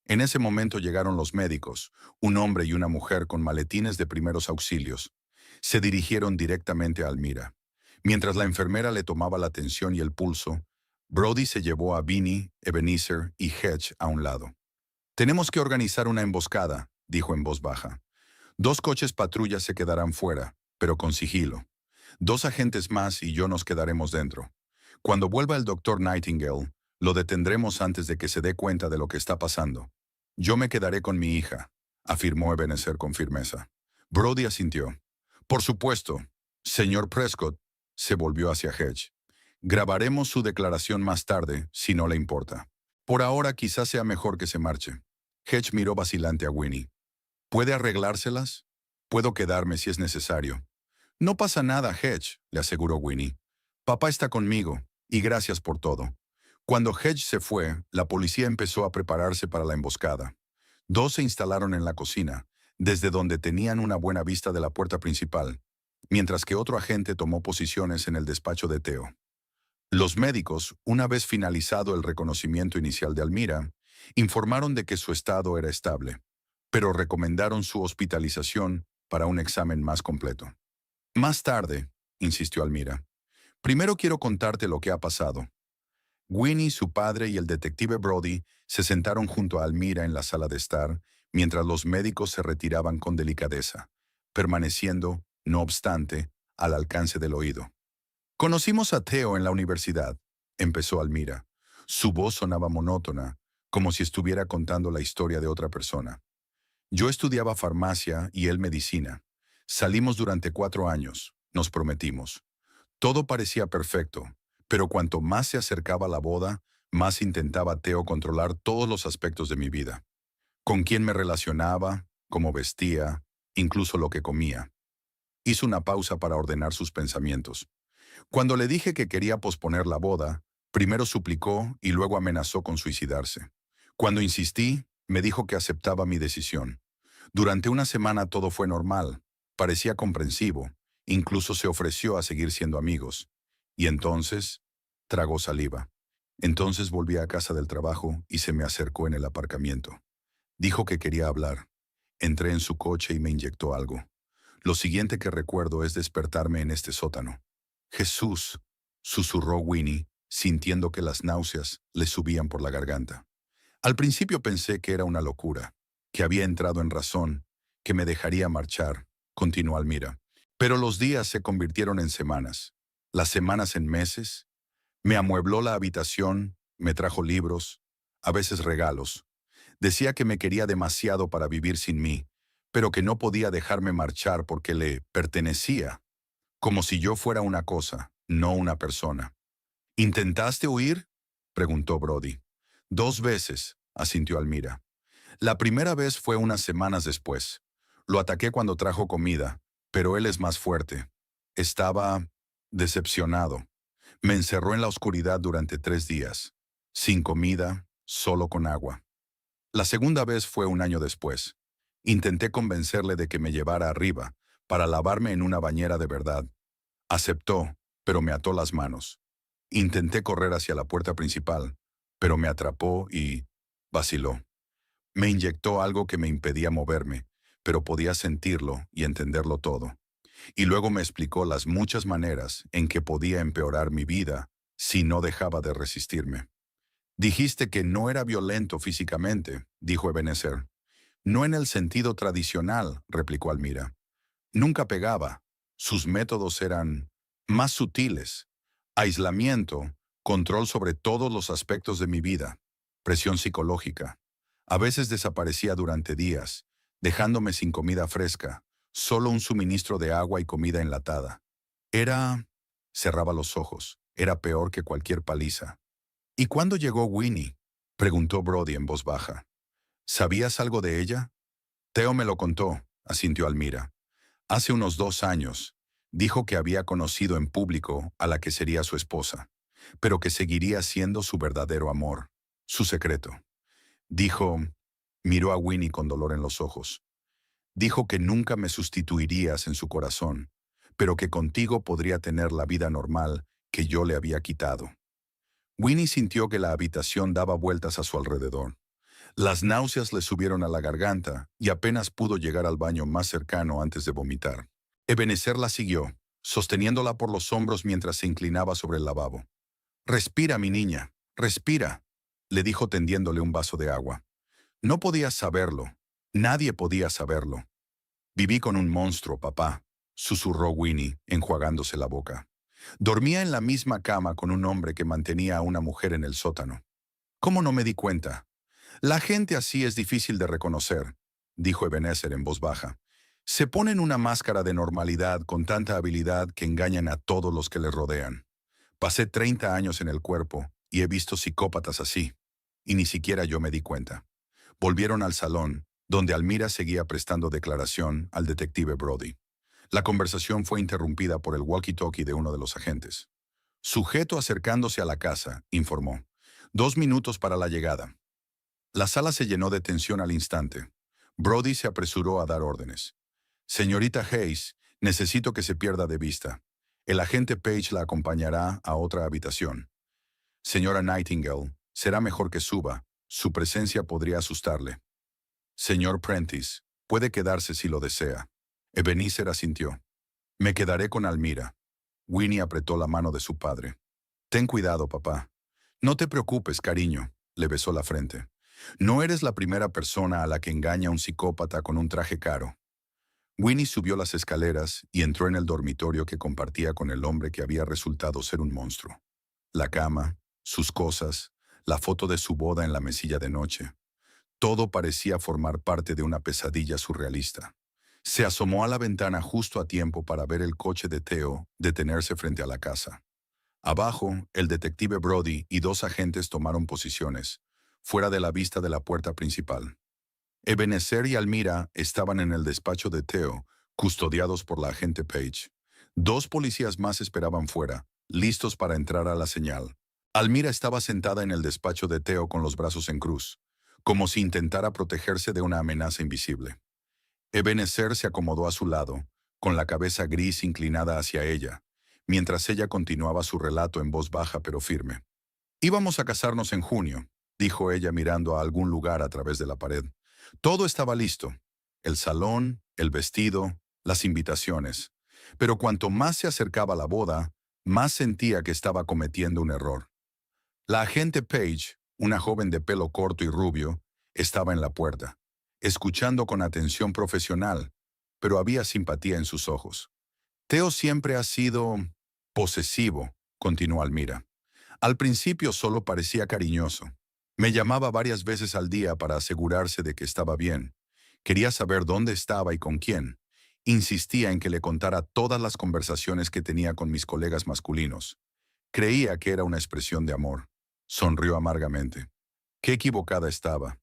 En ese momento llegaron los médicos, un hombre y una mujer con maletines de primeros auxilios. Se dirigieron directamente a Almira. Mientras la enfermera le tomaba la tensión y el pulso, Brody se llevó a Vinnie, Ebenezer y Hedge a un lado. «Tenemos que organizar una emboscada», dijo en voz baja. «2 coches patrullas se quedarán fuera, pero con sigilo. 2 agentes más y yo nos quedaremos dentro. Cuando vuelva el doctor Nightingale, lo detendremos antes de que se dé cuenta de lo que está pasando. Yo me quedaré con mi hija», afirmó Ebenezer con firmeza. Brody asintió. «Por supuesto, señor Prescott», se volvió hacia Hedge. «Grabaremos su declaración más tarde, si no le importa. Por ahora quizás sea mejor que se marche». Hedge miró vacilante a Winnie. «¿Puede arreglárselas? Puedo quedarme si es necesario». «No pasa nada, Hedge», le aseguró Winnie. «Papá está conmigo, y gracias por todo». Cuando Hedge se fue, la policía empezó a prepararse para la emboscada. 2 se instalaron en la cocina, desde donde tenían una buena vista de la puerta principal, mientras que otro agente tomó posiciones en el despacho de Theo. Los médicos, una vez finalizado el reconocimiento inicial de Almira, informaron de que su estado era estable, pero recomendaron su hospitalización para un examen más completo. «Más tarde», insistió Almira. «Primero quiero contarte lo que ha pasado». Winnie, su padre y el detective Brody se sentaron junto a Almira en la sala de estar, mientras los médicos se retiraban con delicadeza, permaneciendo, no obstante, al alcance del oído. «Conocimos a Theo en la universidad», empezó Almira. Su voz sonaba monótona, como si estuviera contando la historia de otra persona. «Yo estudiaba farmacia y él medicina. Salimos durante 4 años, nos prometimos. Todo parecía perfecto, pero cuanto más se acercaba la boda, más intentaba Theo controlar todos los aspectos de mi vida. Con quién me relacionaba, cómo vestía, incluso lo que comía». Hizo una pausa para ordenar sus pensamientos. «Cuando le dije que quería posponer la boda, primero suplicó y luego amenazó con suicidarse. Cuando insistí, me dijo que aceptaba mi decisión. Durante una semana todo fue normal, parecía comprensivo, incluso se ofreció a seguir siendo amigos. Y entonces, tragó saliva. Entonces volví a casa del trabajo y se me acercó en el aparcamiento. Dijo que quería hablar. Entré en su coche y me inyectó algo. Lo siguiente que recuerdo es despertarme en este sótano». «Jesús», susurró Winnie, sintiendo que las náuseas le subían por la garganta. «Al principio pensé que era una locura, que había entrado en razón, que me dejaría marchar», continuó Almira. «Pero los días se convirtieron en semanas, las semanas en meses. Me amuebló la habitación, me trajo libros, a veces regalos. Decía que me quería demasiado para vivir sin mí, pero que no podía dejarme marchar porque le pertenecía, como si yo fuera una cosa, no una persona». «¿Intentaste huir?», preguntó Brody. «2 veces», asintió Almira. «La primera vez fue unas semanas después. Lo ataqué cuando trajo comida, pero él es más fuerte. Estaba decepcionado. Me encerró en la oscuridad durante 3 días, sin comida, solo con agua. La segunda vez fue un año después. Intenté convencerle de que me llevara arriba, para lavarme en una bañera de verdad. Aceptó, pero me ató las manos. Intenté correr hacia la puerta principal, pero me atrapó y vaciló. Me inyectó algo que me impedía moverme, pero podía sentirlo y entenderlo todo. Y luego me explicó las muchas maneras en que podía empeorar mi vida si no dejaba de resistirme. Dijiste que no era violento físicamente, dijo Ebenezer. No en el sentido tradicional, replicó Almira. Nunca pegaba. Sus métodos eran más sutiles. Aislamiento, control sobre todos los aspectos de mi vida, presión psicológica. A veces desaparecía durante días, dejándome sin comida fresca, solo un suministro de agua y comida enlatada. Era... Cerraba los ojos. Era peor que cualquier paliza. ¿Y cuándo llegó Winnie?, preguntó Brody en voz baja. ¿Sabías algo de ella? Theo me lo contó, asintió Almira. Hace unos 2 años, dijo que había conocido en público a la que sería su esposa, pero que seguiría siendo su verdadero amor, su secreto. Dijo, miró a Winnie con dolor en los ojos. Dijo que nunca me sustituirías en su corazón, pero que contigo podría tener la vida normal que yo le había quitado. Winnie sintió que la habitación daba vueltas a su alrededor. Las náuseas le subieron a la garganta y apenas pudo llegar al baño más cercano antes de vomitar. Ebenezer la siguió, sosteniéndola por los hombros mientras se inclinaba sobre el lavabo. «Respira, mi niña, respira», le dijo tendiéndole un vaso de agua. No podías saberlo. Nadie podía saberlo. «Viví con un monstruo, papá», susurró Winnie, enjuagándose la boca. «Dormía en la misma cama con un hombre que mantenía a una mujer en el sótano. ¿Cómo no me di cuenta? La gente así es difícil de reconocer», dijo Ebenezer en voz baja. «Se ponen una máscara de normalidad con tanta habilidad que engañan a todos los que les rodean. Pasé 30 años en el cuerpo y he visto psicópatas así, y ni siquiera yo me di cuenta». Volvieron al salón, donde Almira seguía prestando declaración al detective Brody. La conversación fue interrumpida por el walkie-talkie de uno de los agentes. «Sujeto acercándose a la casa», informó. «2 minutos para la llegada». La sala se llenó de tensión al instante. Brody se apresuró a dar órdenes. «Señorita Hayes, necesito que se pierda de vista. El agente Page la acompañará a otra habitación. Señora Nightingale, será mejor que suba. Su presencia podría asustarle. Señor Prentice, puede quedarse si lo desea». Ebenezer asintió. «Me quedaré con Almira». Winnie apretó la mano de su padre. «Ten cuidado, papá». «No te preocupes, cariño», le besó la frente. «No eres la primera persona a la que engaña un psicópata con un traje caro». Winnie subió las escaleras y entró en el dormitorio que compartía con el hombre que había resultado ser un monstruo. La cama, sus cosas, la foto de su boda en la mesilla de noche. Todo parecía formar parte de una pesadilla surrealista. Se asomó a la ventana justo a tiempo para ver el coche de Theo detenerse frente a la casa. Abajo, el detective Brody y 2 agentes tomaron posiciones, fuera de la vista de la puerta principal. Ebenezer y Almira estaban en el despacho de Theo, custodiados por la agente Page. 2 policías más esperaban fuera, listos para entrar a la señal. Almira estaba sentada en el despacho de Theo con los brazos en cruz, como si intentara protegerse de una amenaza invisible. Ebenezer se acomodó a su lado, con la cabeza gris inclinada hacia ella, mientras ella continuaba su relato en voz baja pero firme. «Íbamos a casarnos en junio», dijo ella mirando a algún lugar a través de la pared. Todo estaba listo. El salón, el vestido, las invitaciones. Pero cuanto más se acercaba la boda, más sentía que estaba cometiendo un error. La agente Page, una joven de pelo corto y rubio, estaba en la puerta, escuchando con atención profesional, pero había simpatía en sus ojos. «Theo siempre ha sido posesivo», continuó Almira. «Al principio solo parecía cariñoso. Me llamaba varias veces al día para asegurarse de que estaba bien. Quería saber dónde estaba y con quién. Insistía en que le contara todas las conversaciones que tenía con mis colegas masculinos. Creía que era una expresión de amor». Sonrió amargamente. Qué equivocada estaba.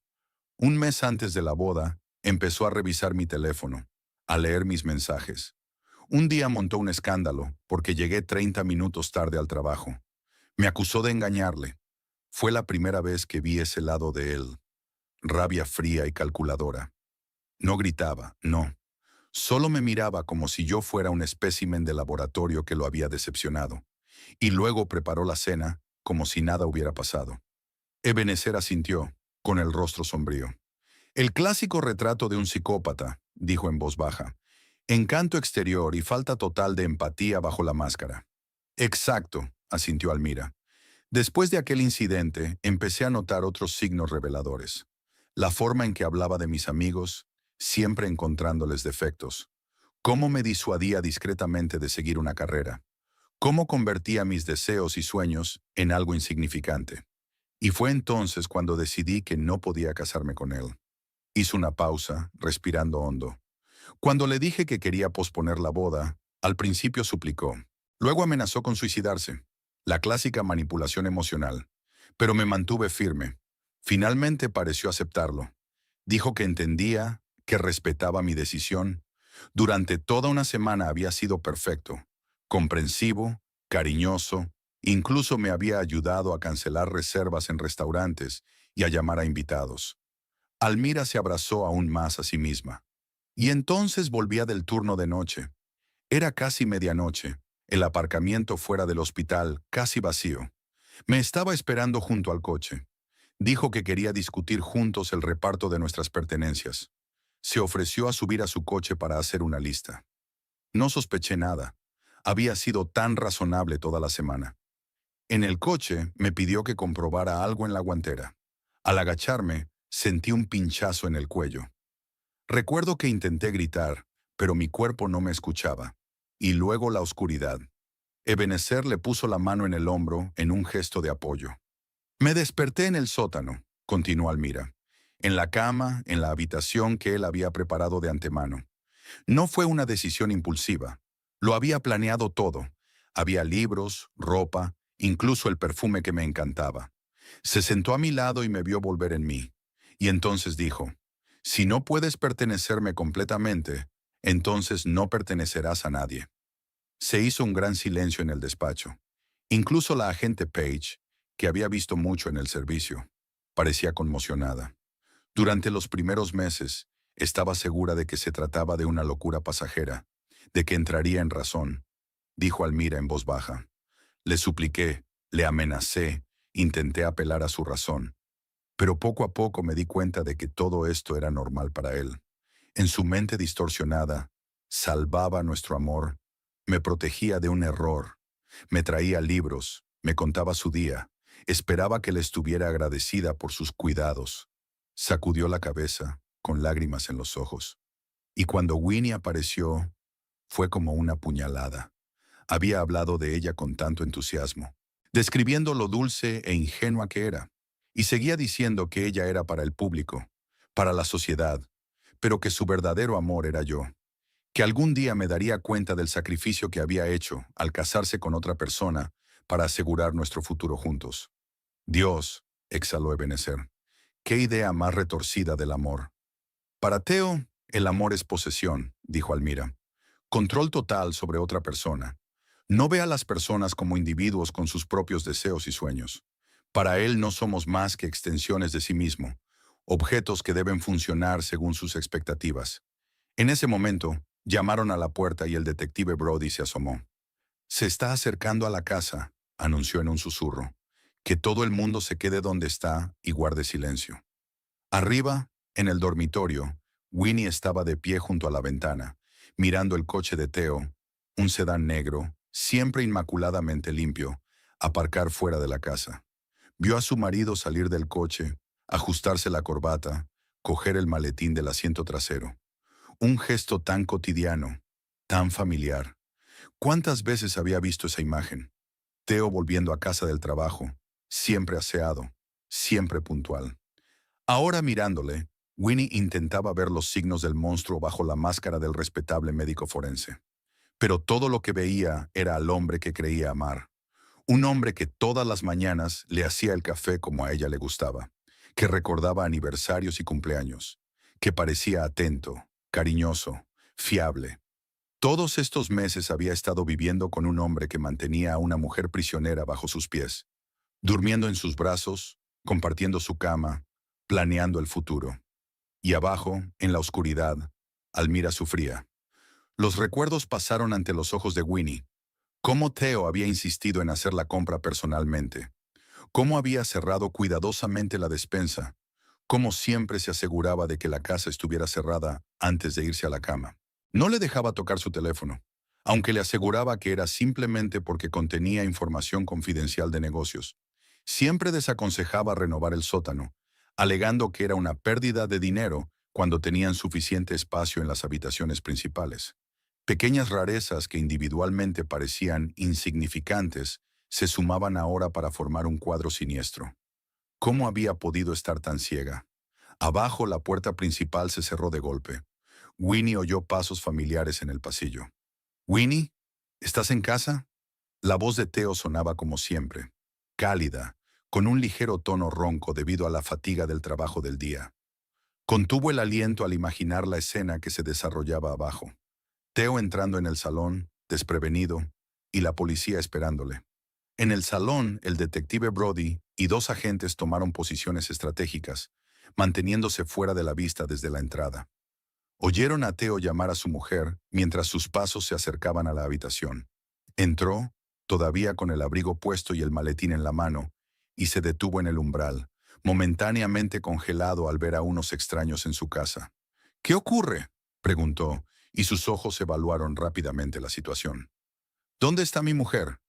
1 mes antes de la boda, empezó a revisar mi teléfono, a leer mis mensajes. Un día montó un escándalo porque llegué 30 minutos tarde al trabajo. Me acusó de engañarle. Fue la primera vez que vi ese lado de él. rabia fría y calculadora. No gritaba, no. Solo me miraba como si yo fuera un espécimen de laboratorio que lo había decepcionado. Y luego preparó la cena como si nada hubiera pasado. Ebenezer asintió, con el rostro sombrío. El clásico retrato de un psicópata, dijo en voz baja. Encanto exterior y falta total de empatía bajo la máscara. Exacto, asintió Almira. Después de aquel incidente, empecé a notar otros signos reveladores. La forma en que hablaba de mis amigos, siempre encontrándoles defectos. Cómo me disuadía discretamente de seguir una carrera. Cómo convertía mis deseos y sueños en algo insignificante. Y fue entonces cuando decidí que no podía casarme con él. Hizo una pausa, respirando hondo. Cuando le dije que quería posponer la boda, al principio suplicó. Luego amenazó con suicidarse. La clásica manipulación emocional. Pero me mantuve firme. Finalmente pareció aceptarlo. Dijo que entendía, que respetaba mi decisión. Durante toda una semana había sido perfecto, comprensivo, cariñoso, incluso me había ayudado a cancelar reservas en restaurantes y a llamar a invitados. Almira se abrazó aún más a sí misma. Y entonces volvía del turno de noche. Era casi medianoche, el aparcamiento fuera del hospital casi vacío. Me estaba esperando junto al coche. Dijo que quería discutir juntos el reparto de nuestras pertenencias. Se ofreció a subir a su coche para hacer una lista. No sospeché nada. Había sido tan razonable toda la semana. En el coche me pidió que comprobara algo en la guantera. Al agacharme, sentí un pinchazo en el cuello. Recuerdo que intenté gritar, pero mi cuerpo no me escuchaba. Y luego la oscuridad. Ebenezer le puso la mano en el hombro en un gesto de apoyo. Me desperté en el sótano, continuó Almira. En la cama, en la habitación que él había preparado de antemano. No fue una decisión impulsiva. Lo había planeado todo. Había libros, ropa, incluso el perfume que me encantaba. Se sentó a mi lado y me vio volver en mí. Y entonces dijo, si no puedes pertenecerme completamente, entonces no pertenecerás a nadie. Se hizo un gran silencio en el despacho. Incluso la agente Page, que había visto mucho en el servicio, parecía conmocionada. Durante los primeros meses, estaba segura de que se trataba de una locura pasajera, de que entraría en razón, dijo Almira en voz baja. Le supliqué, le amenacé, intenté apelar a su razón. Pero poco a poco me di cuenta de que todo esto era normal para él. En su mente distorsionada, salvaba nuestro amor, me protegía de un error, me traía libros, me contaba su día, esperaba que le estuviera agradecida por sus cuidados. Sacudió la cabeza, con lágrimas en los ojos. Y cuando Winnie apareció, fue como una puñalada. Había hablado de ella con tanto entusiasmo, describiendo lo dulce e ingenua que era, y seguía diciendo que ella era para el público, para la sociedad, pero que su verdadero amor era yo, que algún día me daría cuenta del sacrificio que había hecho al casarse con otra persona para asegurar nuestro futuro juntos. Dios, exhaló Ebenezer, qué idea más retorcida del amor. Para Theo, el amor es posesión, dijo Almira. Control total sobre otra persona. No ve a las personas como individuos con sus propios deseos y sueños. Para él no somos más que extensiones de sí mismo, objetos que deben funcionar según sus expectativas. En ese momento, llamaron a la puerta y el detective Brody se asomó. Se está acercando a la casa, anunció en un susurro. Que todo el mundo se quede donde está y guarde silencio. Arriba, en el dormitorio, Winnie estaba de pie junto a la ventana, mirando el coche de Theo, un sedán negro, siempre inmaculadamente limpio, aparcar fuera de la casa. Vio a su marido salir del coche, ajustarse la corbata, coger el maletín del asiento trasero. Un gesto tan cotidiano, tan familiar. ¿Cuántas veces había visto esa imagen? Theo volviendo a casa del trabajo, siempre aseado, siempre puntual. Ahora mirándole, Winnie intentaba ver los signos del monstruo bajo la máscara del respetable médico forense. Pero todo lo que veía era al hombre que creía amar. Un hombre que todas las mañanas le hacía el café como a ella le gustaba, que recordaba aniversarios y cumpleaños, que parecía atento, cariñoso, fiable. Todos estos meses había estado viviendo con un hombre que mantenía a una mujer prisionera bajo sus pies, durmiendo en sus brazos, compartiendo su cama, planeando el futuro. Y abajo, en la oscuridad, Almira sufría. Los recuerdos pasaron ante los ojos de Winnie. Cómo Theo había insistido en hacer la compra personalmente. Cómo había cerrado cuidadosamente la despensa. Cómo siempre se aseguraba de que la casa estuviera cerrada antes de irse a la cama. No le dejaba tocar su teléfono, aunque le aseguraba que era simplemente porque contenía información confidencial de negocios. Siempre desaconsejaba renovar el sótano, alegando que era una pérdida de dinero cuando tenían suficiente espacio en las habitaciones principales. Pequeñas rarezas que individualmente parecían insignificantes se sumaban ahora para formar un cuadro siniestro. ¿Cómo había podido estar tan ciega? Abajo la puerta principal se cerró de golpe. Winnie oyó pasos familiares en el pasillo. «Winnie, ¿estás en casa?» La voz de Theo sonaba como siempre, cálida, con un ligero tono ronco debido a la fatiga del trabajo del día. Contuvo el aliento al imaginar la escena que se desarrollaba abajo. Theo entrando en el salón, desprevenido, y la policía esperándole. En el salón, el detective Brody y dos agentes tomaron posiciones estratégicas, manteniéndose fuera de la vista desde la entrada. Oyeron a Theo llamar a su mujer mientras sus pasos se acercaban a la habitación. Entró, todavía con el abrigo puesto y el maletín en la mano, y se detuvo en el umbral, momentáneamente congelado al ver a unos extraños en su casa. «¿Qué ocurre?», preguntó, y sus ojos evaluaron rápidamente la situación. «¿Dónde está mi mujer?».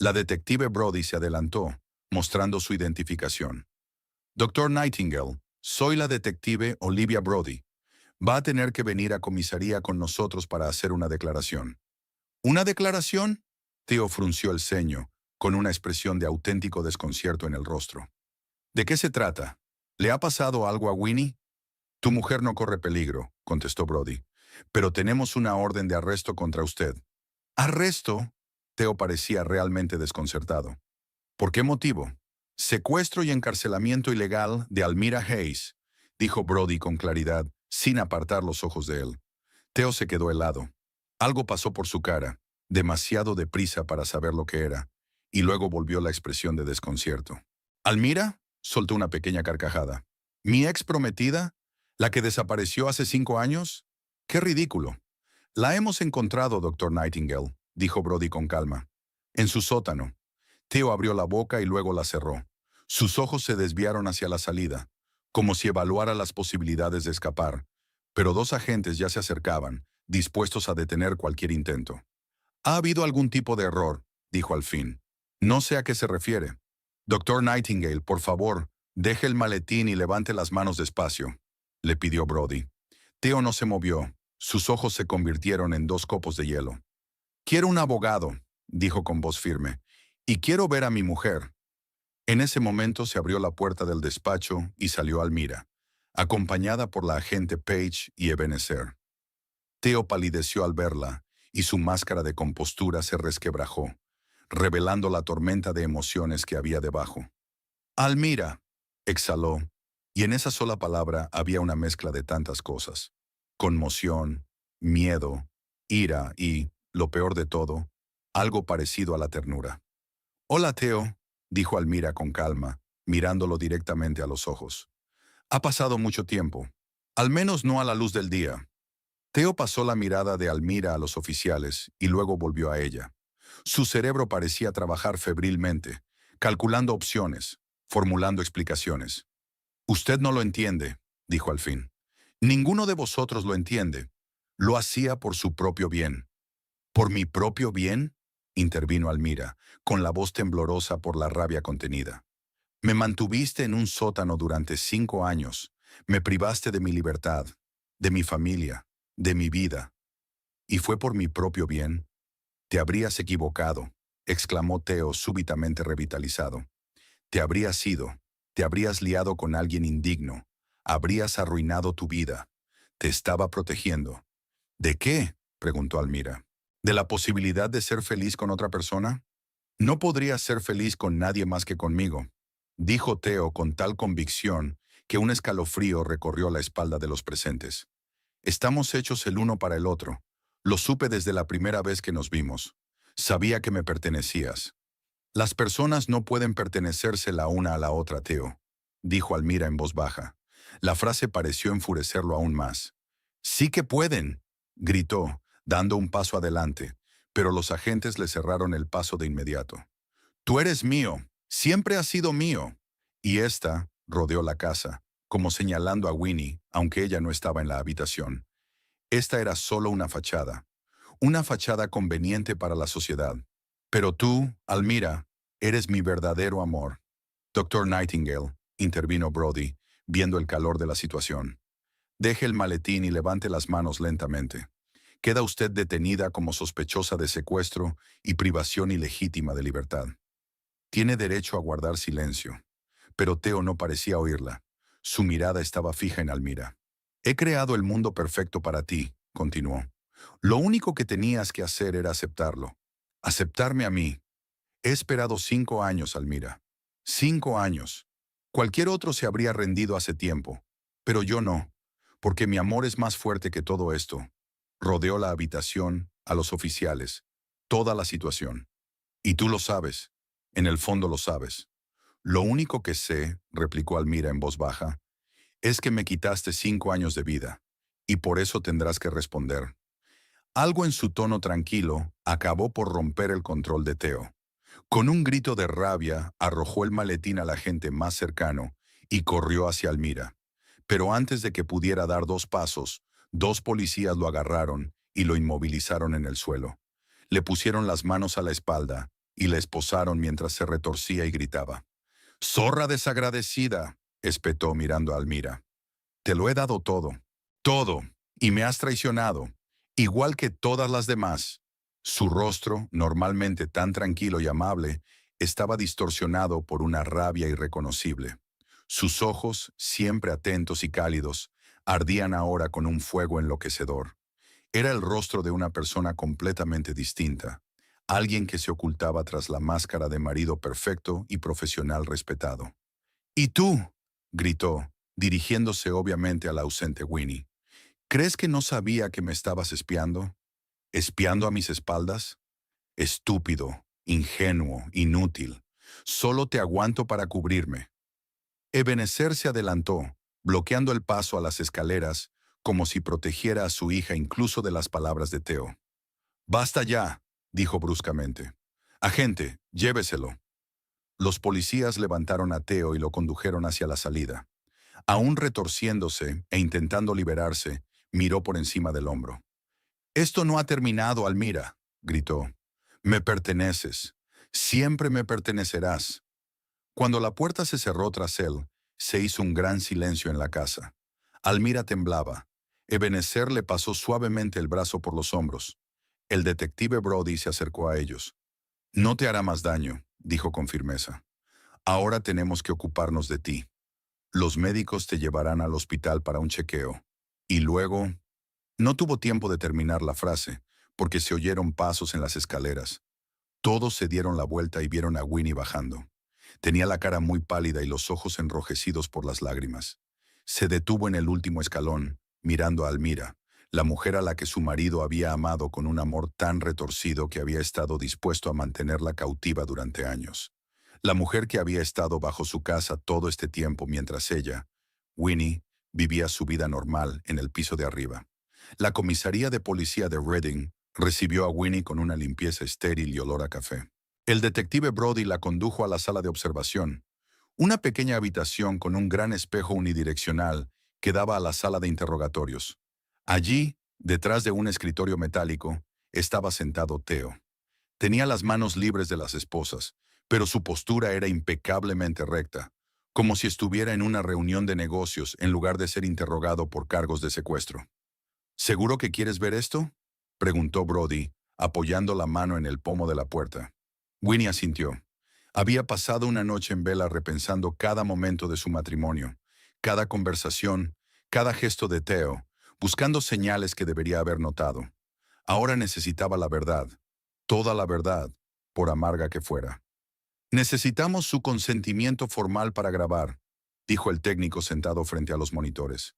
La detective Brody se adelantó, mostrando su identificación. «Doctor Nightingale, soy la detective Olivia Brody. Va a tener que venir a comisaría con nosotros para hacer una declaración». «¿Una declaración?». Theo frunció el ceño, con una expresión de auténtico desconcierto en el rostro. «¿De qué se trata? ¿Le ha pasado algo a Winnie?». «Tu mujer no corre peligro», contestó Brody, «pero tenemos una orden de arresto contra usted». «¿Arresto?». Theo parecía realmente desconcertado. «¿Por qué motivo?». «Secuestro y encarcelamiento ilegal de Almira Hayes», dijo Brody con claridad, sin apartar los ojos de él. Theo se quedó helado. Algo pasó por su cara, demasiado deprisa para saber lo que era, y luego volvió la expresión de desconcierto. «¿Almira?», soltó una pequeña carcajada. «¿Mi ex prometida? ¿La que desapareció hace 5 años? ¡Qué ridículo!». «La hemos encontrado, doctor Nightingale», dijo Brody con calma. «En su sótano». Theo abrió la boca y luego la cerró. Sus ojos se desviaron hacia la salida, como si evaluara las posibilidades de escapar, pero dos agentes ya se acercaban, dispuestos a detener cualquier intento. «Ha habido algún tipo de error», dijo al fin. «No sé a qué se refiere». «Doctor Nightingale, por favor, deje el maletín y levante las manos despacio», le pidió Brody. Theo no se movió. Sus ojos se convirtieron en 2 copos de hielo. «Quiero un abogado», dijo con voz firme, «y quiero ver a mi mujer». En ese momento se abrió la puerta del despacho y salió Almira, acompañada por la agente Page y Ebenezer. Theo palideció al verla, y su máscara de compostura se resquebrajó, revelando la tormenta de emociones que había debajo. «Almira», exhaló, y en esa sola palabra había una mezcla de tantas cosas. Conmoción, miedo, ira y, lo peor de todo, algo parecido a la ternura. «Hola, Theo», dijo Almira con calma, mirándolo directamente a los ojos. «Ha pasado mucho tiempo, al menos no a la luz del día». Theo pasó la mirada de Almira a los oficiales y luego volvió a ella. Su cerebro parecía trabajar febrilmente, calculando opciones, formulando explicaciones. «Usted no lo entiende», dijo al fin. «Ninguno de vosotros lo entiende. Lo hacía por su propio bien». «¿Por mi propio bien?», intervino Almira, con la voz temblorosa por la rabia contenida. «Me mantuviste en un sótano durante 5 años. Me privaste de mi libertad, de mi familia, de mi vida. ¿Y fue por mi propio bien?». «Te habrías equivocado», exclamó Theo súbitamente revitalizado. «Te habrías ido, te habrías liado con alguien indigno, habrías arruinado tu vida. Te estaba protegiendo». «¿De qué?», preguntó Almira. «¿De la posibilidad de ser feliz con otra persona?». «No podrías ser feliz con nadie más que conmigo», dijo Theo con tal convicción que un escalofrío recorrió la espalda de los presentes. «Estamos hechos el uno para el otro. Lo supe desde la primera vez que nos vimos. Sabía que me pertenecías». «Las personas no pueden pertenecerse la una a la otra, Theo», dijo Almira en voz baja. La frase pareció enfurecerlo aún más. «Sí que pueden», gritó, dando un paso adelante, pero los agentes le cerraron el paso de inmediato. «Tú eres mío, siempre has sido mío». Y ésta rodeó la casa, como señalando a Winnie, aunque ella no estaba en la habitación. Esta era solo una fachada conveniente para la sociedad. Pero tú, Almira, eres mi verdadero amor. Doctor Nightingale, intervino Brody, viendo el calor de la situación. Deje el maletín y levante las manos lentamente. Queda usted detenida como sospechosa de secuestro y privación ilegítima de libertad. Tiene derecho a guardar silencio. Pero Theo no parecía oírla. Su mirada estaba fija en Almira. He creado el mundo perfecto para ti, continuó. Lo único que tenías que hacer era aceptarlo. Aceptarme a mí. He esperado 5 años, Almira. 5 años. Cualquier otro se habría rendido hace tiempo. Pero yo no, porque mi amor es más fuerte que todo esto. Rodeó la habitación, a los oficiales, toda la situación. Y tú lo sabes. En el fondo lo sabes. Lo único que sé, replicó Almira en voz baja, es que me quitaste 5 años de vida. Y por eso tendrás que responder. Algo en su tono tranquilo acabó por romper el control de Theo. Con un grito de rabia, arrojó el maletín al agente más cercano y corrió hacia Almira. Pero antes de que pudiera dar 2 pasos, 2 policías lo agarraron y lo inmovilizaron en el suelo. Le pusieron las manos a la espalda y le esposaron mientras se retorcía y gritaba. «¡Zorra desagradecida!», espetó mirando a Almira. «Te lo he dado todo, todo, y me has traicionado, igual que todas las demás». Su rostro, normalmente tan tranquilo y amable, estaba distorsionado por una rabia irreconocible. Sus ojos, siempre atentos y cálidos, ardían ahora con un fuego enloquecedor. Era el rostro de una persona completamente distinta, alguien que se ocultaba tras la máscara de marido perfecto y profesional respetado. «¿Y tú?», gritó, dirigiéndose obviamente a la ausente Winnie. «¿Crees que no sabía que me estabas espiando? ¿Espiando a mis espaldas? Estúpido, ingenuo, inútil. Solo te aguanto para cubrirme». Ebenezer se adelantó, bloqueando el paso a las escaleras, como si protegiera a su hija incluso de las palabras de Theo. «Basta ya», dijo bruscamente. «Agente, lléveselo». Los policías levantaron a Theo y lo condujeron hacia la salida. Aún retorciéndose e intentando liberarse, miró por encima del hombro. «Esto no ha terminado, Almira», gritó. «Me perteneces. Siempre me pertenecerás». Cuando la puerta se cerró tras él, se hizo un gran silencio en la casa. Almira temblaba. Ebenezer le pasó suavemente el brazo por los hombros. El detective Brody se acercó a ellos. «No te hará más daño», dijo con firmeza. «Ahora tenemos que ocuparnos de ti. Los médicos te llevarán al hospital para un chequeo. Y luego...». No tuvo tiempo de terminar la frase, porque se oyeron pasos en las escaleras. Todos se dieron la vuelta y vieron a Winnie bajando. Tenía la cara muy pálida y los ojos enrojecidos por las lágrimas. Se detuvo en el último escalón, mirando a Almira, la mujer a la que su marido había amado con un amor tan retorcido que había estado dispuesto a mantenerla cautiva durante años. La mujer que había estado bajo su casa todo este tiempo mientras ella, Winnie, vivía su vida normal en el piso de arriba. La comisaría de policía de Reading recibió a Winnie con una limpieza estéril y olor a café. El detective Brody la condujo a la sala de observación, una pequeña habitación con un gran espejo unidireccional que daba a la sala de interrogatorios. Allí, detrás de un escritorio metálico, estaba sentado Theo. Tenía las manos libres de las esposas, pero su postura era impecablemente recta, como si estuviera en una reunión de negocios en lugar de ser interrogado por cargos de secuestro. «¿Seguro que quieres ver esto?», preguntó Brody, apoyando la mano en el pomo de la puerta. Winnie asintió. Había pasado una noche en vela repensando cada momento de su matrimonio, cada conversación, cada gesto de Theo, buscando señales que debería haber notado. Ahora necesitaba la verdad, toda la verdad, por amarga que fuera. «Necesitamos su consentimiento formal para grabar», dijo el técnico sentado frente a los monitores.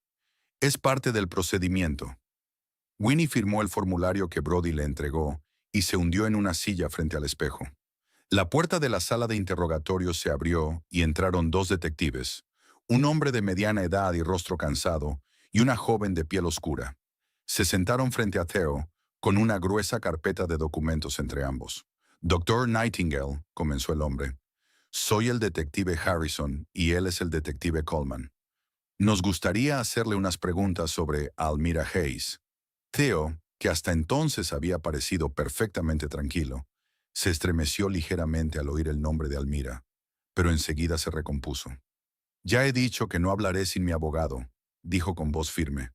«Es parte del procedimiento». Winnie firmó el formulario que Brody le entregó y se hundió en una silla frente al espejo. La puerta de la sala de interrogatorios se abrió y entraron 2 detectives, un hombre de mediana edad y rostro cansado, y una joven de piel oscura. Se sentaron frente a Theo, con una gruesa carpeta de documentos entre ambos. Doctor Nightingale, comenzó el hombre. Soy el detective Harrison y él es el detective Coleman. Nos gustaría hacerle unas preguntas sobre Almira Hayes. Theo, que hasta entonces había parecido perfectamente tranquilo, se estremeció ligeramente al oír el nombre de Almira, pero enseguida se recompuso. Ya he dicho que no hablaré sin mi abogado, dijo con voz firme.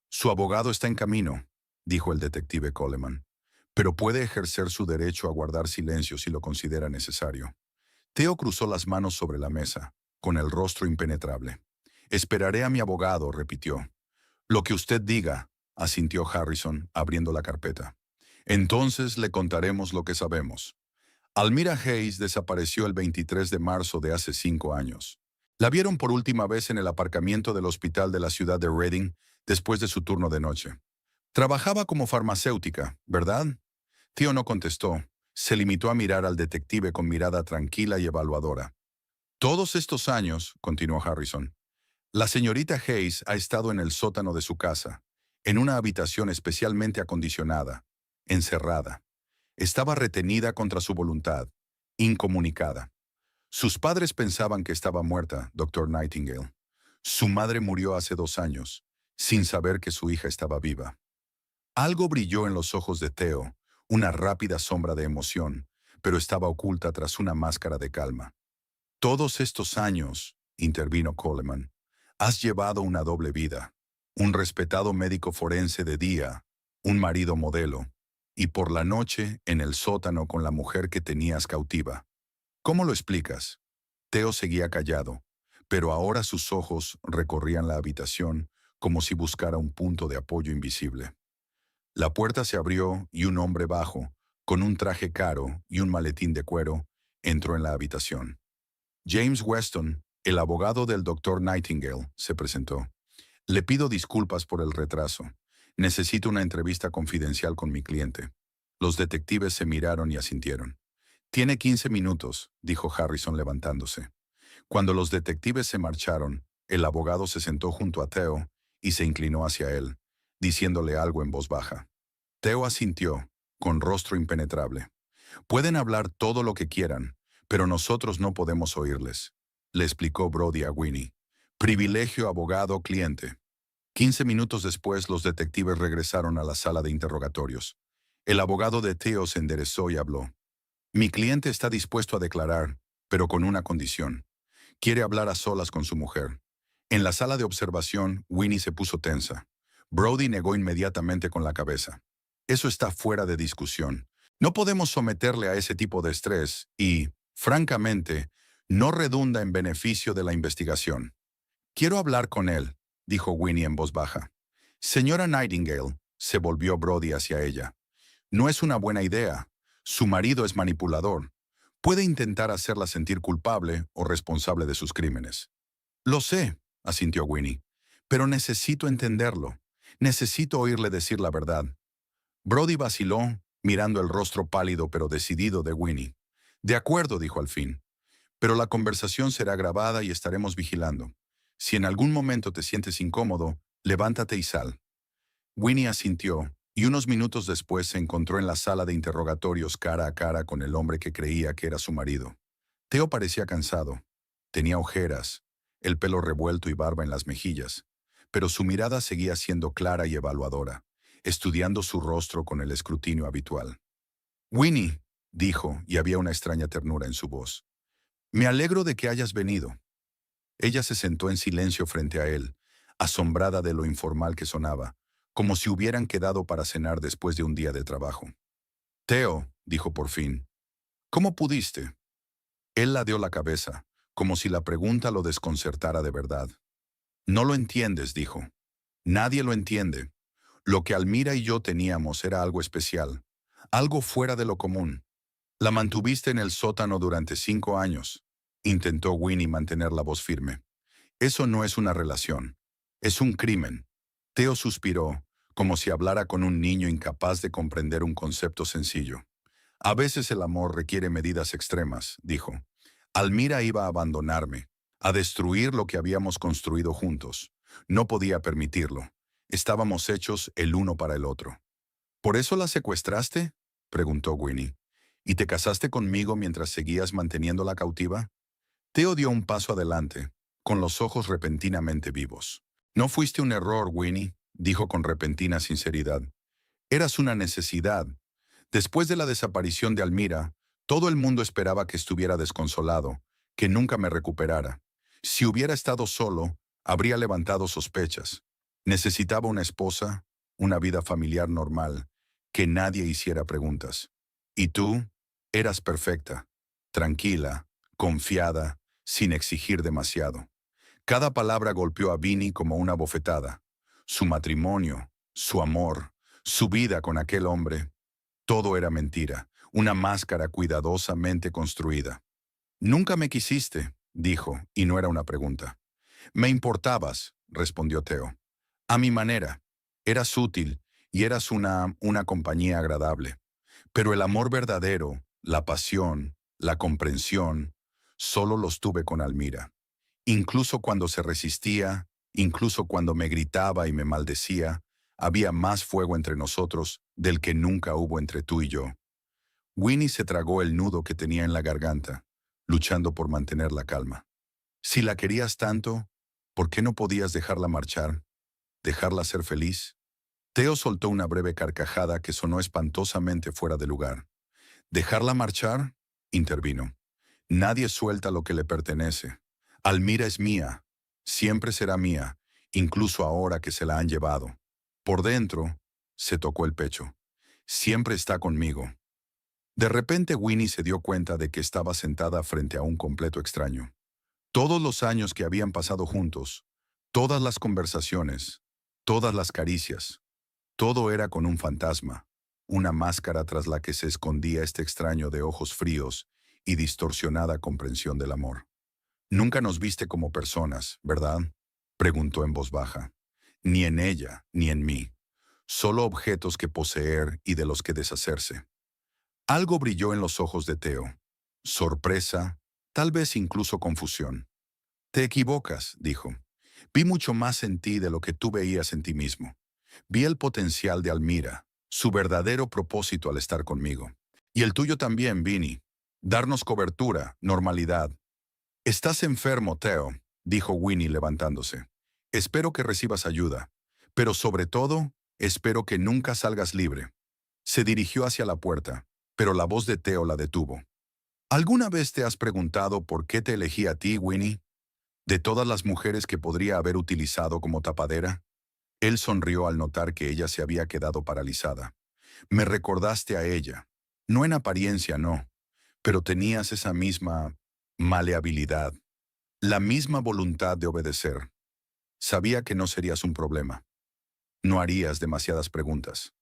Su abogado está en camino, dijo el detective Coleman, pero puede ejercer su derecho a guardar silencio si lo considera necesario. Theo cruzó las manos sobre la mesa, con el rostro impenetrable. Esperaré a mi abogado, repitió. Lo que usted diga, asintió Harrison, abriendo la carpeta. Entonces le contaremos lo que sabemos. Almira Hayes desapareció el 23 de marzo de hace 5 años. La vieron por última vez en el aparcamiento del hospital de la ciudad de Reading después de su turno de noche. Trabajaba como farmacéutica, ¿verdad? Theo no contestó. Se limitó a mirar al detective con mirada tranquila y evaluadora. Todos estos años, continuó Harrison, la señorita Hayes ha estado en el sótano de su casa, en una habitación especialmente acondicionada, encerrada. Estaba retenida contra su voluntad, incomunicada. Sus padres pensaban que estaba muerta, doctor Nightingale. Su madre murió hace 2 años, sin saber que su hija estaba viva. Algo brilló en los ojos de Theo, una rápida sombra de emoción, pero estaba oculta tras una máscara de calma. Todos estos años, intervino Coleman, has llevado una doble vida. Un respetado médico forense de día, un marido modelo, y por la noche en el sótano con la mujer que tenías cautiva. ¿Cómo lo explicas? Theo seguía callado, pero ahora sus ojos recorrían la habitación como si buscara un punto de apoyo invisible. La puerta se abrió y un hombre bajo, con un traje caro y un maletín de cuero, entró en la habitación. James Weston, el abogado del doctor Nightingale, se presentó. Le pido disculpas por el retraso. Necesito una entrevista confidencial con mi cliente. Los detectives se miraron y asintieron. Tiene 15 minutos, dijo Harrison levantándose. Cuando los detectives se marcharon, el abogado se sentó junto a Theo y se inclinó hacia él, diciéndole algo en voz baja. Theo asintió, con rostro impenetrable. Pueden hablar todo lo que quieran, pero nosotros no podemos oírles, le explicó Brody a Winnie. Privilegio abogado-cliente. 15 minutos después, los detectives regresaron a la sala de interrogatorios. El abogado de Theo se enderezó y habló. Mi cliente está dispuesto a declarar, pero con una condición. Quiere hablar a solas con su mujer. En la sala de observación, Winnie se puso tensa. Brody negó inmediatamente con la cabeza. Eso está fuera de discusión. No podemos someterle a ese tipo de estrés y, francamente, no redunda en beneficio de la investigación. Quiero hablar con él, dijo Winnie en voz baja. Señora Nightingale, se volvió Brody hacia ella. No es una buena idea. Su marido es manipulador. Puede intentar hacerla sentir culpable o responsable de sus crímenes. Lo sé, asintió Winnie, pero necesito entenderlo. Necesito oírle decir la verdad. Brody vaciló, mirando el rostro pálido pero decidido de Winnie. De acuerdo, dijo al fin, pero la conversación será grabada y estaremos vigilando. Si en algún momento te sientes incómodo, levántate y sal. Winnie asintió, y unos minutos después se encontró en la sala de interrogatorios cara a cara con el hombre que creía que era su marido. Theo parecía cansado. Tenía ojeras, el pelo revuelto y barba en las mejillas, pero su mirada seguía siendo clara y evaluadora, estudiando su rostro con el escrutinio habitual. Winnie, dijo, y había una extraña ternura en su voz. Me alegro de que hayas venido. Ella se sentó en silencio frente a él, asombrada de lo informal que sonaba, como si hubieran quedado para cenar después de un día de trabajo. Theo, dijo por fin, ¿cómo pudiste? Él ladeó la cabeza, como si la pregunta lo desconcertara de verdad. No lo entiendes, dijo. Nadie lo entiende. Lo que Almira y yo teníamos era algo especial, algo fuera de lo común. La mantuviste en el sótano durante 5 años. Intentó Winnie mantener la voz firme. Eso no es una relación. Es un crimen. Theo suspiró, como si hablara con un niño incapaz de comprender un concepto sencillo. A veces el amor requiere medidas extremas, dijo. Almira iba a abandonarme. a destruir lo que habíamos construido juntos. No podía permitirlo. Estábamos hechos el uno para el otro. ¿Por eso la secuestraste?, preguntó Winnie. ¿Y te casaste conmigo mientras seguías manteniéndola cautiva? Theo dio un paso adelante, con los ojos repentinamente vivos. No fuiste un error, Winnie, dijo con repentina sinceridad. Eras una necesidad. Después de la desaparición de Almira, todo el mundo esperaba que estuviera desconsolado, que nunca me recuperara. Si hubiera estado solo, habría levantado sospechas. Necesitaba una esposa, una vida familiar normal, que nadie hiciera preguntas. Y tú, eras perfecta, tranquila, confiada, sin exigir demasiado. Cada palabra golpeó a Vinnie como una bofetada. Su matrimonio, su amor, su vida con aquel hombre, todo era mentira, una máscara cuidadosamente construida. Nunca me quisiste, dijo, y no era una pregunta. Me importabas, respondió Theo. A mi manera. Eras útil y eras una compañía agradable. Pero el amor verdadero, la pasión, la comprensión, solo los tuve con Almira. Incluso cuando se resistía, incluso cuando me gritaba y me maldecía, había más fuego entre nosotros del que nunca hubo entre tú y yo. Winnie se tragó el nudo que tenía en la garganta, luchando por mantener la calma. Si la querías tanto, ¿por qué no podías dejarla marchar? ¿Dejarla ser feliz? Theo soltó una breve carcajada que sonó espantosamente fuera de lugar. ¿Dejarla marchar?, intervino. Nadie suelta lo que le pertenece. Almira es mía, siempre será mía, incluso ahora que se la han llevado. Por dentro, se tocó el pecho. Siempre está conmigo. De repente Winnie se dio cuenta de que estaba sentada frente a un completo extraño. Todos los años que habían pasado juntos, todas las conversaciones, todas las caricias, todo era con un fantasma, una máscara tras la que se escondía este extraño de ojos fríos y distorsionada comprensión del amor. «Nunca nos viste como personas, ¿verdad?», preguntó en voz baja. «Ni en ella, ni en mí. Solo objetos que poseer y de los que deshacerse». Algo brilló en los ojos de Theo. Sorpresa, tal vez incluso confusión. «Te equivocas», dijo. «Vi mucho más en ti de lo que tú veías en ti mismo. Vi el potencial de Almira, su verdadero propósito al estar conmigo. Y el tuyo también, Vinnie. Darnos cobertura, normalidad». «Estás enfermo, Theo», dijo Winnie levantándose. «Espero que recibas ayuda. Pero sobre todo, espero que nunca salgas libre». Se dirigió hacia la puerta, pero la voz de Theo la detuvo. «¿Alguna vez te has preguntado por qué te elegí a ti, Winnie? ¿De todas las mujeres que podría haber utilizado como tapadera?». Él sonrió al notar que ella se había quedado paralizada. «Me recordaste a ella. No en apariencia, no. Pero tenías esa misma maleabilidad, la misma voluntad de obedecer. Sabía que no serías un problema. No harías demasiadas preguntas».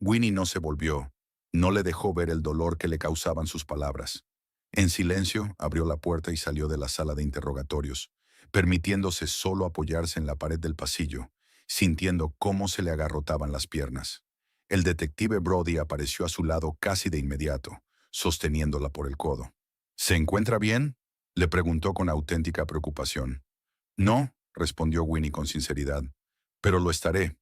Winnie no se volvió, no le dejó ver el dolor que le causaban sus palabras. En silencio, abrió la puerta y salió de la sala de interrogatorios, permitiéndose solo apoyarse en la pared del pasillo, sintiendo cómo se le agarrotaban las piernas. El detective Brody apareció a su lado casi de inmediato, sosteniéndola por el codo. «¿Se encuentra bien?», le preguntó con auténtica preocupación. «No», respondió Winnie con sinceridad, «pero lo estaré».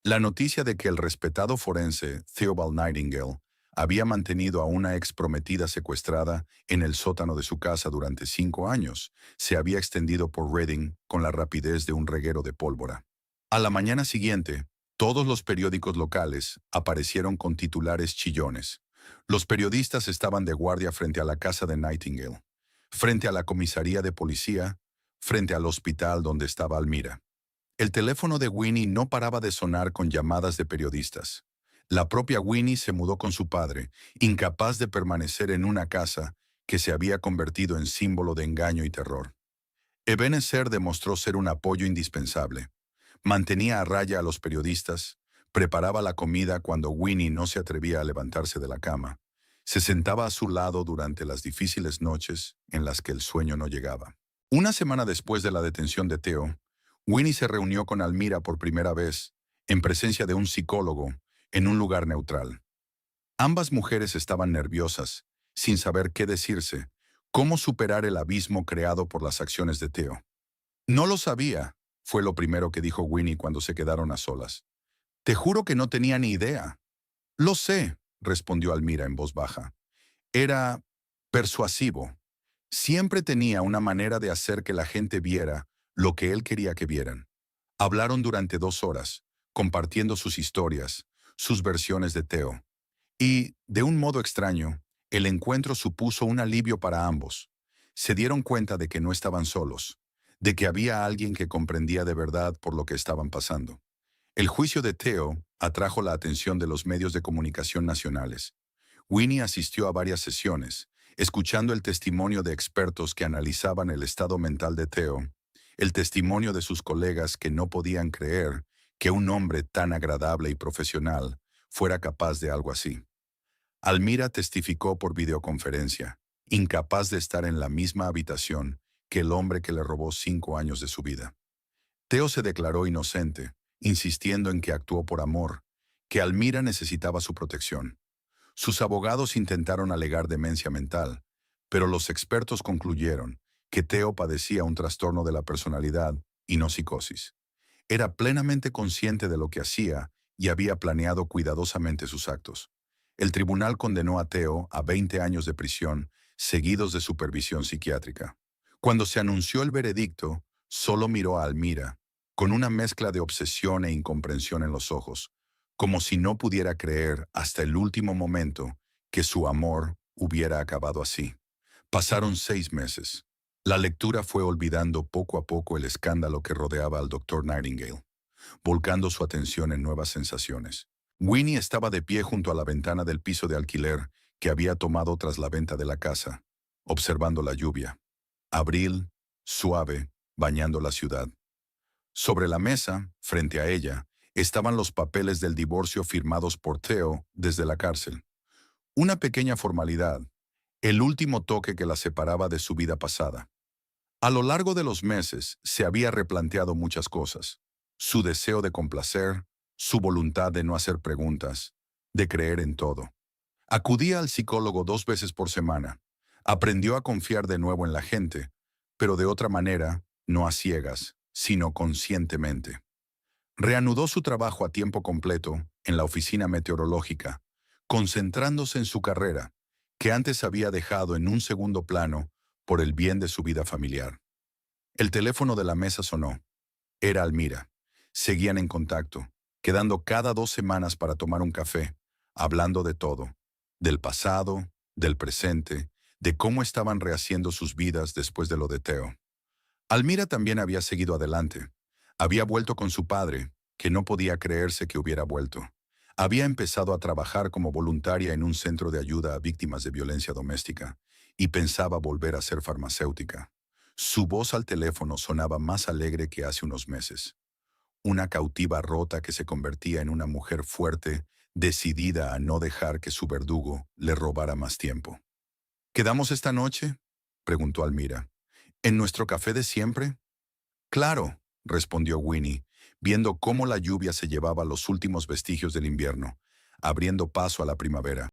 La noticia de que el respetado forense Theobald Nightingale había mantenido a una ex prometida secuestrada en el sótano de su casa durante 5 años se había extendido por Reading con la rapidez de un reguero de pólvora. A la mañana siguiente, todos los periódicos locales aparecieron con titulares chillones. Los periodistas estaban de guardia frente a la casa de Nightingale, frente a la comisaría de policía, frente al hospital donde estaba Almira. El teléfono de Winnie no paraba de sonar con llamadas de periodistas. La propia Winnie se mudó con su padre, incapaz de permanecer en una casa que se había convertido en símbolo de engaño y terror. Ebenezer demostró ser un apoyo indispensable. Mantenía a raya a los periodistas, preparaba la comida cuando Winnie no se atrevía a levantarse de la cama. Se sentaba a su lado durante las difíciles noches en las que el sueño no llegaba. Una semana después de la detención de Theo, Winnie se reunió con Almira por primera vez, en presencia de un psicólogo, en un lugar neutral. Ambas mujeres estaban nerviosas, sin saber qué decirse, ¿Cómo superar el abismo creado por las acciones de Theo? No lo sabía, fue lo primero que dijo Winnie cuando se quedaron a solas. Te juro que no tenía ni idea. Lo sé, respondió Almira en voz baja. Era persuasivo. Siempre tenía una manera de hacer que la gente viera lo que él quería que vieran. Hablaron durante 2 horas, compartiendo sus historias, sus versiones de Theo. Y, de un modo extraño, el encuentro supuso un alivio para ambos. Se dieron cuenta de que no estaban solos, de que había alguien que comprendía de verdad por lo que estaban pasando. El juicio de Theo atrajo la atención de los medios de comunicación nacionales. Winnie asistió a varias sesiones, escuchando el testimonio de expertos que analizaban el estado mental de Theo, el testimonio de sus colegas que no podían creer que un hombre tan agradable y profesional fuera capaz de algo así. Almira testificó por videoconferencia, incapaz de estar en la misma habitación que el hombre que le robó 5 años de su vida. Theo se declaró inocente, insistiendo en que actuó por amor, que Almira necesitaba su protección. Sus abogados intentaron alegar demencia mental, pero los expertos concluyeron que Theo padecía un trastorno de la personalidad y no psicosis. Era plenamente consciente de lo que hacía y había planeado cuidadosamente sus actos. El tribunal condenó a Theo a 20 años de prisión, seguidos de supervisión psiquiátrica. Cuando se anunció el veredicto, solo miró a Almira, con una mezcla de obsesión e incomprensión en los ojos, como si no pudiera creer hasta el último momento que su amor hubiera acabado así. Pasaron 6 meses. La lectura fue olvidando poco a poco el escándalo que rodeaba al doctor Nightingale, volcando su atención en nuevas sensaciones. Winnie estaba de pie junto a la ventana del piso de alquiler que había tomado tras la venta de la casa, observando la lluvia. Abril, suave, bañando la ciudad. Sobre la mesa, frente a ella, estaban los papeles del divorcio firmados por Theo desde la cárcel. Una pequeña formalidad, el último toque que la separaba de su vida pasada. A lo largo de los meses se había replanteado muchas cosas. Su deseo de complacer, su voluntad de no hacer preguntas, de creer en todo. Acudía al psicólogo 2 veces por semana. Aprendió a confiar de nuevo en la gente, pero de otra manera, no a ciegas, sino conscientemente. Reanudó su trabajo a tiempo completo en la oficina meteorológica, concentrándose en su carrera, que antes había dejado en un segundo plano por el bien de su vida familiar. El teléfono de la mesa sonó. Era Almira. Seguían en contacto, quedando cada 2 semanas para tomar un café, hablando de todo, del pasado, del presente, de cómo estaban rehaciendo sus vidas después de lo de Theo. Almira también había seguido adelante. Había vuelto con su padre, que no podía creerse que hubiera vuelto. Había empezado a trabajar como voluntaria en un centro de ayuda a víctimas de violencia doméstica y pensaba volver a ser farmacéutica. Su voz al teléfono sonaba más alegre que hace unos meses. Una cautiva rota que se convertía en una mujer fuerte, decidida a no dejar que su verdugo le robara más tiempo. ¿Quedamos esta noche?, preguntó Almira. ¿En nuestro café de siempre? Claro, respondió Winnie, viendo cómo la lluvia se llevaba los últimos vestigios del invierno, abriendo paso a la primavera.